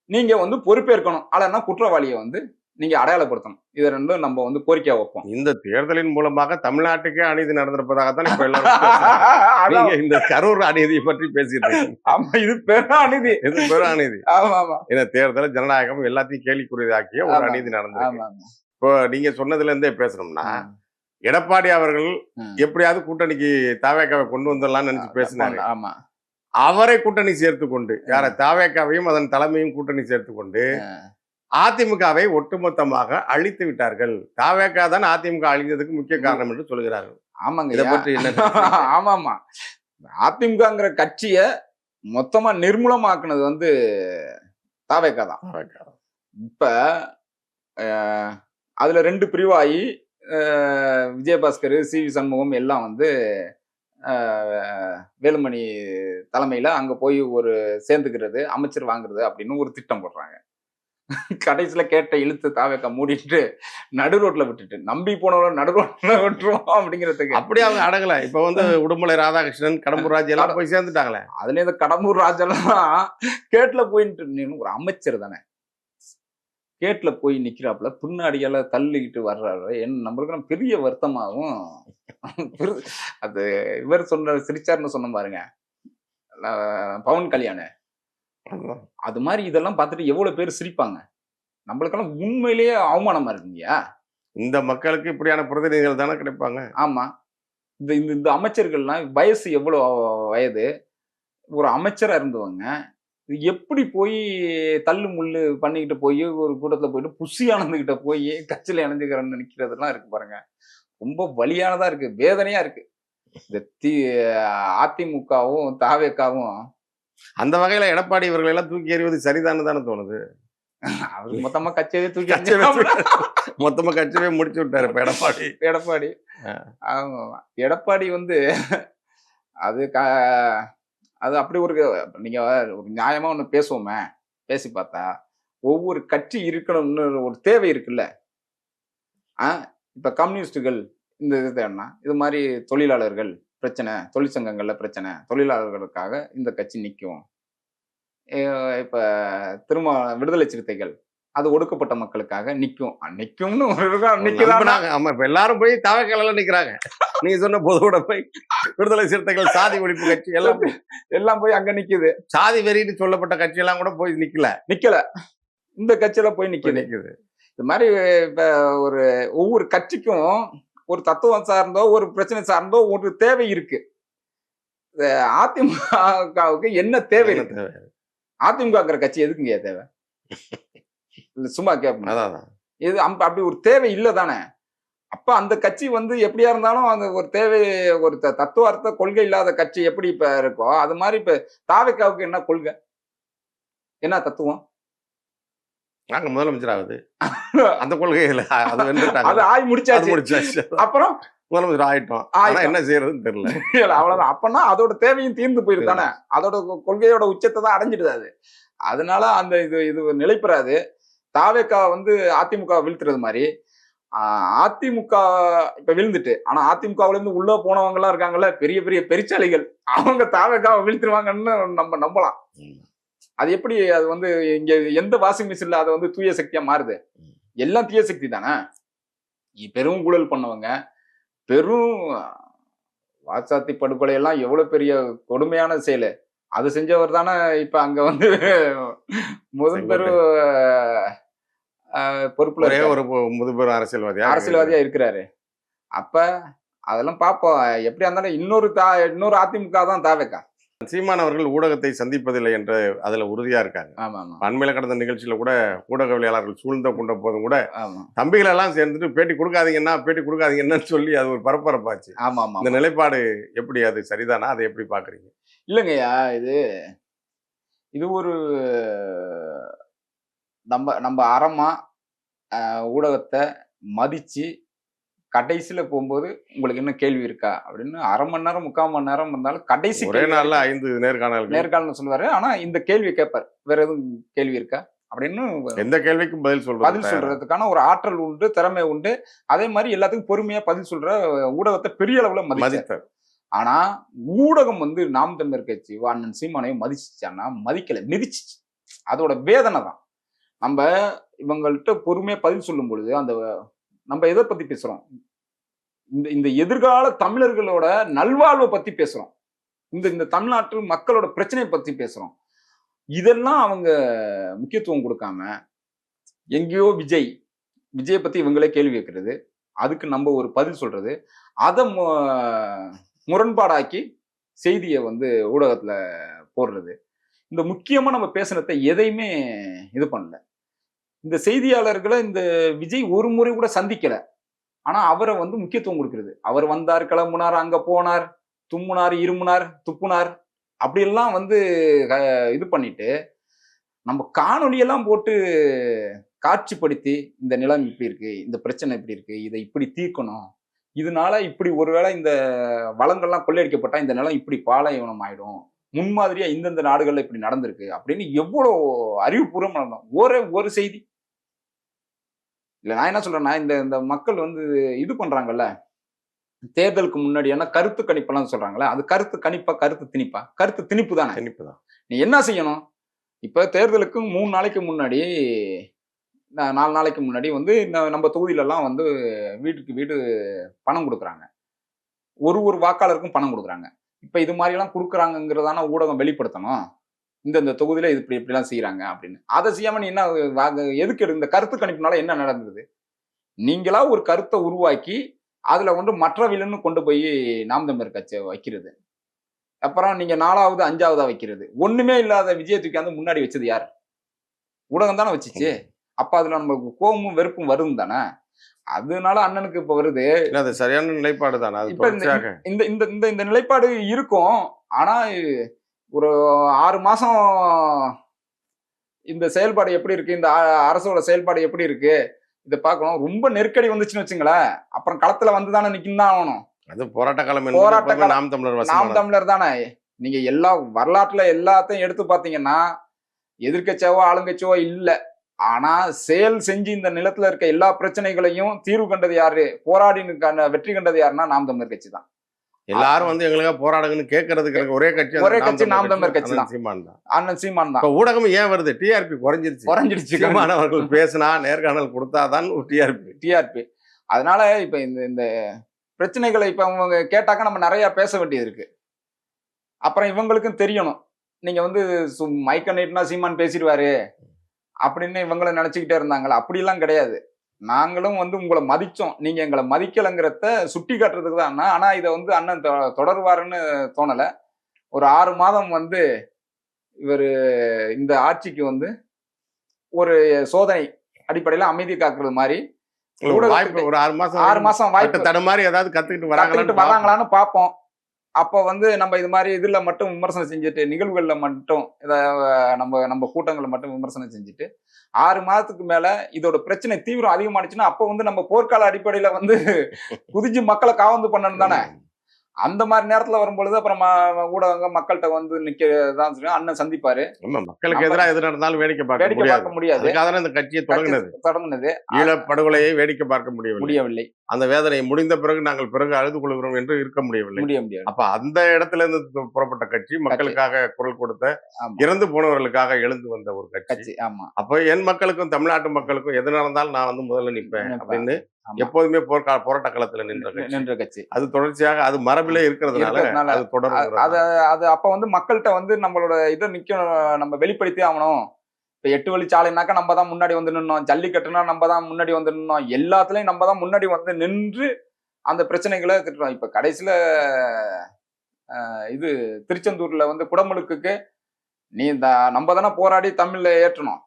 நீங்க வந்து பொறுப்பேற்கணும். ஆனா குற்றவாளியை வந்து நீங்க அடையாளப்படுத்தணும். இது ரெண்டும் நம்ம வந்து கோரிக்கையா வைப்போம். இந்த தேர்தலின் மூலமாக தமிழ்நாட்டுக்கே அநீதி நடந்திருப்பதாகத்தான் இப்ப எல்லாரும் இந்த கரூர் அநீதியை பற்றி பேசிட்டு. ஆமா, இது பெரும் அநீதி. ஆமா. இந்த தேர்தல் ஜனநாயகம் எல்லாத்தையும் கேள்விக்குரியதாக்கிய ஒரு அநீதி நடந்தது. இப்போ நீங்க சொன்னதுல இருந்தே பேசணும்னா, எடப்பாடி அவர்கள் எப்படியாவது கூட்டணிக்கு தாவேக்காவை கொண்டு வந்துடலாம்னு நினைச்சு பேசினாரு. ஆமா, அவரை கூட்டணி சேர்த்து கொண்டு தாவேக்காவையும் அதன் தலைமையும் கூட்டணி சேர்த்து கொண்டு அதிமுகவை ஒட்டுமொத்தமாக அழித்து விட்டார்கள். தாவேக்கா தான் அதிமுக அழிந்ததுக்கு முக்கிய காரணம் என்று சொல்கிறார்கள். ஆமாங்க, இதை பற்றி என்ன? ஆமாமா, அதிமுகங்கிற கட்சிய மொத்தமா நிர்மூலமாக்குனது வந்து தாவேக்கா தான். இப்ப அதுல 2 பிரிவாயி விஜயபாஸ்கர், சி.வி. சண்முகம் எல்லாம் வந்து வேலுமணி தலைமையில அங்க போய் ஒரு சேர்ந்துக்கிறது, அமைச்சர் வாங்குறது அப்படின்னு ஒரு திட்டம் போடுறாங்க. கடைசியில கேட்ட இழுத்து தாவேக்கா மூடிட்டு நடு ரோட்ல விட்டுட்டு நம்பி போனவங்க நடு ரோட்ல விட்டுருவோம் அப்படிங்கிறதுக்கு அப்படியே அவங்க அடங்கல. இப்ப வந்து உடுமலை ராதாகிருஷ்ணன், கடம்பூர் ராஜ் எல்லாம் போய் சேர்ந்துட்டாங்களே. அதுல இந்த கடம்பூர் ராஜெல்லாம் கேட்ல போயிட்டு ஒரு அமைச்சர் தானே, கேட்ல போய் நிக்கிறாப்புல பின்னாடியால தள்ளிக்கிட்டு வர்றாரு. நம்மளுக்கு பெரிய வருத்தமாகும். அது இவர் சிரிச்சாருன்னு சொன்ன பாருங்க, பவன் கல்யாண். அது மாதிரி இதெல்லாம் பார்த்துட்டு எவ்வளவு பேர் சிரிப்பாங்க. நம்மளுக்கெல்லாம் உண்மையிலேயே அவமானமா இருக்குங்கய்யா. இந்த மக்களுக்கு இப்படியான பிரதிநிதிகள் தானே கிடைப்பாங்க. ஆமா, இந்த அமைச்சர்கள்லாம் வயசு எவ்வளவு வயது, ஒரு அமைச்சரா இருந்தவங்க எப்படி போய் தள்ளு முள்ளு பண்ணிக்கிட்டு போய் ஒரு கூட்டத்துல போயிட்டு புஷி ஆனந்துகிட்ட போய் கட்சியில இணைஞ்சுக்கிறேன்னு நினைக்கிறதுலாம் இருக்கு பாருங்க. ரொம்ப வலியானதா இருக்கு, வேதனையா இருக்கு. இந்த அதிமுகவும் தாவேக்காவும் அந்த வகையில எடப்பாடி இவர்கள் எல்லாம் தூக்கி எறிவது சரிதானு தானே தோணுது. அவரு மொத்தமா கட்சியவே தூக்கி மொத்தமா கட்சியவே முடிச்சு விட்டாரு இப்ப எடப்பாடி. ஆமா, எடப்பாடி வந்து அது அப்படி நீங்க ஒரு நியாயமா ஒண்ணு பேசுவோமே, பேசி பார்த்தா ஒவ்வொரு கட்சி இருக்கணும்னு ஒரு தேவை இருக்குல்ல. இப்ப கம்யூனிஸ்டுகள் இந்த இது தேவைன்னா இது மாதிரி தொழிலாளர்கள் பிரச்சனை, தொழிற்சங்கங்கள்ல பிரச்சனை, தொழிலாளர்களுக்காக இந்த கட்சி நிற்கும். இப்ப திரும்ப விடுதலை சிறுத்தைகள் அது ஒடுக்கப்பட்ட மக்களுக்காக நிக்கும். நிக்கும்னு ஒரு நிக்குதான்னா நம்பினாங்க. ஆமா, இப்ப எல்லாரும் போய் தவக்கல நிக்கிறாங்க. நீங்க சொன்ன பொதுவோட போய் விடுதலை சிறுத்தைகள், சாதி ஒழிப்பு கட்சி எல்லாம் எல்லாம் போய் அங்க நிக்குது. சாதி வெறின்னு சொல்லப்பட்ட கட்சி எல்லாம் கூட போய் நிக்கல. இந்த கட்சியில போய் நிக்குது. நிக்குது. இது மாதிரி இப்ப ஒரு ஒவ்வொரு கட்சிக்கும் ஒரு தத்துவம் சார்ந்தோ ஒரு பிரச்சனை சார்ந்தோ ஒரு தேவை இருக்கு. அதிமுகவுக்கு என்ன தேவை இருக்கு? அதிமுகங்கிற கட்சி எதுக்குங்க தேவை? சும்மா கேட்போம். இது அப்படி ஒரு தேவை இல்லை தானே. அப்ப அந்த கட்சி வந்து எப்படியா இருந்தாலும் அந்த ஒரு தேவை, ஒரு தத்துவார்த்த கொள்கை இல்லாத கட்சி எப்படி இப்ப இருக்கோ அது மாதிரி இப்ப தாவேக்காவுக்கு என்ன கொள்கை, என்ன தத்துவம்? நாங்க முதலமைச்சர் ஆகுது அந்த கொள்கையில அது ஆய் முடிச்சாச்சு. அப்புறம் முதலமைச்சர் ஆயிட்டோம். ஆனா என்ன செய்யறதுன்னு தெரியல. அவ்வளவுதான். அப்பன்னா அதோட தேவையும் தீர்ந்து போயிரு தானே. அதோட கொள்கையோட உச்சத்தை தான் அடைஞ்சிடுது அது. அதனால அந்த இது நிலைப்பெறாது. தாவேக்கா வந்து அதிமுக வீழ்த்துறது மாதிரி அதிமுக இப்ப விழுந்துட்டு, ஆனா அதிமுகவுல இருந்து உள்ள போனவங்க எல்லாம் இருக்காங்கல்ல, பெரிய பெரிய பெருச்சாளிகள், அவங்க தாவேக்காவை வீழ்த்துருவாங்கன்னு நம்ம நம்பலாம். அது எப்படி? அது வந்து இங்க எந்த வாஷிங் மிஷின்ல அதை வந்து தூய சக்தியா மாறுது? எல்லாம் தீய சக்தி தானே. பெரும் ஊழல் பண்ணவங்க, பெரும் வாச்சாத்தி படுகொலை எல்லாம் எவ்வளவு பெரிய கொடுமையான செயல், அது செஞ்சவர் தானே இப்ப அங்க வந்து முதல் பெரு பொறுப்புல ஒரு முதுபெரும் அரசியல்வாதியா இருக்கிறாரு. அப்ப அதெல்லாம் பார்ப்போம். எப்படியா இருந்தாலும் இன்னொரு அதிமுக தான் தாவேக்கா. சீமான் அவர்கள் ஊடகத்தை சந்திப்பதில்லை என்று அதுல உறுதியா இருக்காங்க. அண்மையில கடந்த நிகழ்ச்சியில கூட ஊடகவியலாளர்கள் சூழ்ந்த கொண்ட போதும் கூட தம்பிகள் எல்லாம் சேர்ந்துட்டு பேட்டி கொடுக்காதீங்கன்னா சொல்லி அது ஒரு பரபரப்பாச்சு. இந்த நிலைப்பாடு எப்படி, அது சரிதானா? அதை எப்படி பாக்குறீங்க? இல்லைங்கய்யா, இது ஒரு நம்ம அறமா ஊடகத்தை மதிச்சு கடைசியில போகும்போது உங்களுக்கு என்ன கேள்வி இருக்கா அப்படின்னு 1/2 மணி நேரம் 3/4 மணி நேரம் இருந்தாலும் கடைசி ஒரே நாள்ல 5 நேர்காணல் சொல்லுவாரு. ஆனா இந்த கேள்வி கேட்பாரு, வேற எதுவும் கேள்வி இருக்கா அப்படின்னு. எந்த கேள்விக்கும் பதில் சொல்றதுக்கான ஒரு ஆற்றல் உண்டு, திறமை உண்டு. அதே மாதிரி எல்லாத்துக்கும் பொறுமையா பதில் சொல்ற ஊடகத்தை பெரிய அளவுல மதித்தார். ஆனா ஊடகம் வந்து நாம் தமிழர் கட்சி அண்ணன் சீமானையும் மதிச்சுச்சான்னா மதிக்கல, மிதிச்சிச்சு. அதோட வேதனை தான். நம்ம இவங்கள்ட்ட பொறுமையா பதில் சொல்லும் பொழுது நம்ம எதை பத்தி பேசுறோம்? இந்த எதிர்கால தமிழர்களோட நல்வாழ்வை பத்தி பேசுறோம். இந்த தமிழ்நாட்டு மக்களோட பிரச்சனையை பத்தி பேசுறோம். இதெல்லாம் அவங்க முக்கியத்துவம் கொடுக்காம எங்கேயோ விஜயை பத்தி இவங்களே கேள்வி கேட்கறது, அதுக்கு நம்ம ஒரு பதில் சொல்றது, அதை முரண்பாடாக்கி செய்தியை வந்து ஊடகத்துல போடுறது. இந்த முக்கியமா நம்ம பேசுனதை எதையுமே இது பண்ணல. இந்த செய்தியாளர்களை இந்த விஜய் ஒரு முறை கூட சந்திக்கல. ஆனா அவரை வந்து முக்கியத்துவம் கொடுக்கிறது. அவர் வந்தார், கிளம்புனார், அங்க போனார், தும்முனார், இருமுனார், துப்புனார், அப்படியெல்லாம் வந்து இது பண்ணிட்டு நம்ம காணொலியெல்லாம் போட்டு காட்சிப்படுத்தி இந்த நிலம் இப்படி இருக்கு, இந்த பிரச்சனை இப்படி இருக்கு, இதை இப்படி தீர்க்கணும், இதனால இப்படி ஒருவேளை இந்த வளங்கள்லாம் கொள்ளையடிக்கப்பட்டா இந்த நிலம் இப்படி பாலைவனம் ஆயிடும், முன்மாதிரியா இந்தந்த நாடுகள்ல இப்படி நடந்திருக்கு அப்படின்னு எவ்வளவு அறிவுபூர்வம் நடந்தோம். ஒரு செய்தி இல்ல. நான் என்ன சொல்றேன்னா, இந்த மக்கள் வந்து இது பண்றாங்கல்ல, தேர்தலுக்கு முன்னாடியான கருத்து கணிப்பெல்லாம் சொல்றாங்கல்ல, அது கருத்து கணிப்பா கருத்து திணிப்பா? கருத்து திணிப்பு தானே. நீ என்ன செய்யணும்? இப்ப தேர்தலுக்கு 3 நாளைக்கு முன்னாடி 4 நாளைக்கு முன்னாடி வந்து நம்ம தொகுதியில எல்லாம் வந்து வீட்டுக்கு வீடு பணம் கொடுக்குறாங்க. ஒரு வாக்காளருக்கும் பணம் கொடுக்குறாங்க. இப்ப இது மாதிரி எல்லாம் கொடுக்குறாங்கிறதான ஊடகம் வெளிப்படுத்தணும். இந்த தொகுதியில இது இப்படிலாம் செய்யறாங்க அப்படின்னு. அதை செய்யாம நீ என்ன எதுக்கு இந்த கருத்து கணிப்புனால என்ன நடந்தது? நீங்களா ஒரு கருத்தை உருவாக்கி அதுல வந்து மற்றவில்லைன்னு கொண்டு போய் நாம் தமிழர் கட்சியை வைக்கிறது, அப்புறம் நீங்க 4வது 5வதா வைக்கிறது. ஒண்ணுமே இல்லாத விஜய தூக்கி முன்னாடி வச்சது யார்? ஊடகம் தானே வச்சுச்சு. அப்ப அதுல நம்மளுக்கு கோபமும் வெறுப்பும் வரும் தானே. அதனால அண்ணனுக்கு இப்ப வருது. அது சரியான நிலைப்பாடு தானே. இப்ப இந்த நிலைப்பாடு இருக்கும். ஆனா ஒரு 6 மாசம் இந்த செயல்பாடு எப்படி இருக்கு, இந்த அரசோட செயல்பாடு எப்படி இருக்கு, இதை பார்க்கணும். ரொம்ப நெருக்கடி வந்துச்சுன்னு வச்சுங்களேன், அப்புறம் களத்துல வந்துதானே நிக்கணும் தான் ஆகணும். அது போராட்ட காலம். நாம் தமிழர் தானே. நீங்க எல்லா வரலாற்றுல எல்லாத்தையும் எடுத்து பாத்தீங்கன்னா எதிர்கட்சியாவோ ஆளுங்கட்சியோ இல்ல. ஆனா செயல் செஞ்சு இந்த நிலத்துல இருக்க எல்லா பிரச்சனைகளையும் தீர்வு கண்டது யாரு, போராடி வெற்றி கண்டது யாருன்னா நாம் தமிழர் கட்சி தான். எல்லாரும் வந்து எங்களுக்காக போராடுங்கன்னு கேட்கறதுக்கு எனக்கு ஒரே கட்சி ஒரே கட்சி நாம் தமிழர் கட்சி தான். சீமான் தான். அண்ணன் சீமான் தான். இப்ப ஊடகம் ஏன் வருது? டிஆர்பி குறைஞ்சிருச்சு. சீமான் அவர்கள் பேசினா நேர்காணல் கொடுத்தாதான் டிஆர்பி. அதனால இப்ப இந்த பிரச்சனைகளை இப்ப அவங்க கேட்டாக்க நம்ம நிறைய பேச வேண்டியது இருக்கு. அப்புறம் இவங்களுக்கும் தெரியணும், நீங்க வந்து மைக்க நீட்டினா சீமான் பேசிடுவாரு அப்படின்னு இவங்களும் நினைச்சுக்கிட்டே இருந்தாங்களா? அப்படிலாம் கிடையாது. நாங்களும் வந்து உங்களை மதிச்சோம், நீங்க எங்களை மதிக்கலைங்கிறத சுட்டி காட்டுறதுக்கு தான். ஆனா இதை வந்து அண்ணன் தொடருவாருன்னு தோணல. ஒரு 6 மாதம் வந்து இவர் இந்த ஆட்சிக்கு வந்து ஒரு சோதனை அடிப்படையில அமைதி காக்குறது மாதிரி ஒரு 6 மாசம் வாய்ப்பு தடுமாறி ஏதாவது கத்துக்கிட்டு வராங்களான்னு பார்ப்போம். அப்போ வந்து நம்ம இது மாதிரி இதுல மட்டும் விமர்சனம் செஞ்சுட்டு, நிகழ்வுகள்ல மட்டும் இதை நம்ம கூட்டங்களை மட்டும் விமர்சனம் செஞ்சுட்டு 6 மாதத்துக்கு மேல இதோட பிரச்சனை தீவிரம் அதிகமானுச்சுன்னா அப்போ வந்து நம்ம போர்க்கால அடிப்படையில வந்து குதிச்சு மக்களை காவந்து பண்ணணும் தானே. அந்த மாதிரி நேரத்துல வரும்பொழுது அப்புறம் ஊடகங்க மக்கள்கிட்ட வந்து நிக்கதான் அண்ணன் சந்திப்பாரு. மக்களுக்கு எதிராக எது நடந்தாலும் வேடிக்கை பார்க்க முடியாது. இந்த கட்சியை தொடங்கினது ஈழப்படுகொலையை வேடிக்கை பார்க்க முடியவில்லை. அந்த வேதனை முடிந்த பிறகு நாங்கள் பிறகு அழுது கொள்கிறோம் என்று இருக்க முடியவில்லை. அப்ப அந்த இடத்துல இருந்து புறப்பட்ட கட்சி, மக்களுக்காக குரல் கொடுத்த, இறந்து போனவர்களுக்காக எழுந்து வந்த ஒரு கட்சி. அப்ப என் மக்களுக்கும் தமிழ்நாட்டு மக்களுக்கும் எது நடந்தாலும் நான் வந்து முதல்ல நிற்பேன் அப்படின்னு எப்போதுமே போராட்ட களத்துல நின்ற கட்சி. அது தொடர்ச்சியாக அது மரபிலே இருக்கிறதுனால அது தொடரும். அது அப்ப வந்து மக்கள்கிட்ட வந்து நம்மளோட இதை நம்ம வெளிப்படுத்தி ஆகணும். இப்ப 8 வழிச்சாலைனாக்கா நம்ம தான் முன்னாடி வந்து நின்னோம், ஜல்லிக்கட்டுனா நம்ம தான் முன்னாடி வந்து நின்னோம், எல்லாத்துலயும் நம்ம தான் முன்னாடி வந்து நின்று அந்த பிரச்சனைகளை திட்டுறோம். இப்ப கடைசியில இது திருச்செந்தூர்ல வந்து குடமுழுக்குக்கு நீ நம்ம தானே போராடி தமிழ்ல ஏற்றணும்,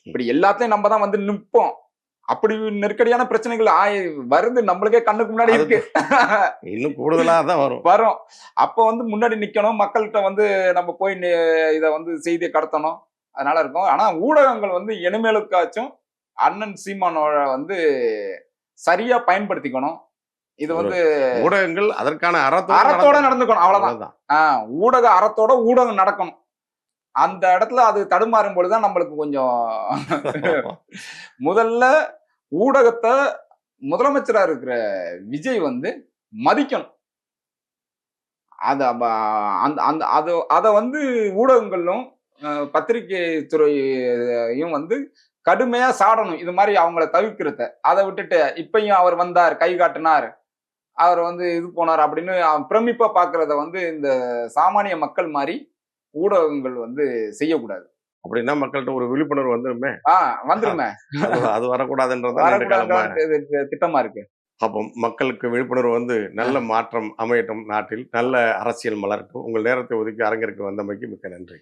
இப்படி எல்லாத்துலயும் நம்ம தான் வந்து நிற்போம். அப்படி நெருக்கடியான பிரச்சனைகள் வருது, நம்மளுக்கே கண்ணுக்கு முன்னாடி இருக்கு. இன்னும் கூடுதலா தான் வரும். அப்ப வந்து முன்னாடி நிக்கணும், மக்கள்கிட்ட வந்து நம்ம போய் இத வந்து செய்தியை கடத்தணும். அதனால இருக்கும். ஆனா ஊடகங்கள் வந்து இனிமேலுக்காச்சும் அண்ணன் சீமானோட வந்து சரியா பயன்படுத்திக்கணும். இது வந்து ஊடகங்கள் அதற்கான அறத்தோட நடந்துக்கணும். அவ்வளவுதான். ஊடக அறத்தோட ஊடகம் நடக்கணும். அந்த இடத்துல அது தடுமாறும் பொழுதுதான் நம்மளுக்கு கொஞ்சம் முதல்ல ஊடகத்தை முதலமைச்சரா இருக்கிற விஜய் வந்து மதிக்கணும். அத வந்து ஊடகங்களும் பத்திரிகை துறையும் வந்து கடுமையா சாடணும். இது மாதிரி அவங்கள தவிர்க்கிறத. அதை விட்டுட்டு இப்பயும் அவர் வந்தார், கை காட்டினார், அவர் வந்து இது போனார் அப்படின்னு பிரமிப்பா பாக்குறத வந்து இந்த சாமானிய மக்கள் மாதிரி ஊடகங்கள் வந்து செய்யக்கூடாது. அப்படின்னா மக்கள்கிட்ட ஒரு விழிப்புணர்வு வந்துருமே. வந்துருமே. அது வரக்கூடாதுன்றது திட்டமா இருக்கு. அப்போ மக்களுக்கு விழிப்புணர்வு வந்து நல்ல மாற்றம் அமையட்டும், நாட்டில் நல்ல அரசியல் மலரட்டும். உங்கள் நேரத்தை ஒதுக்கி அரங்கிற்கு வந்தமைக்கு மிக்க நன்றி.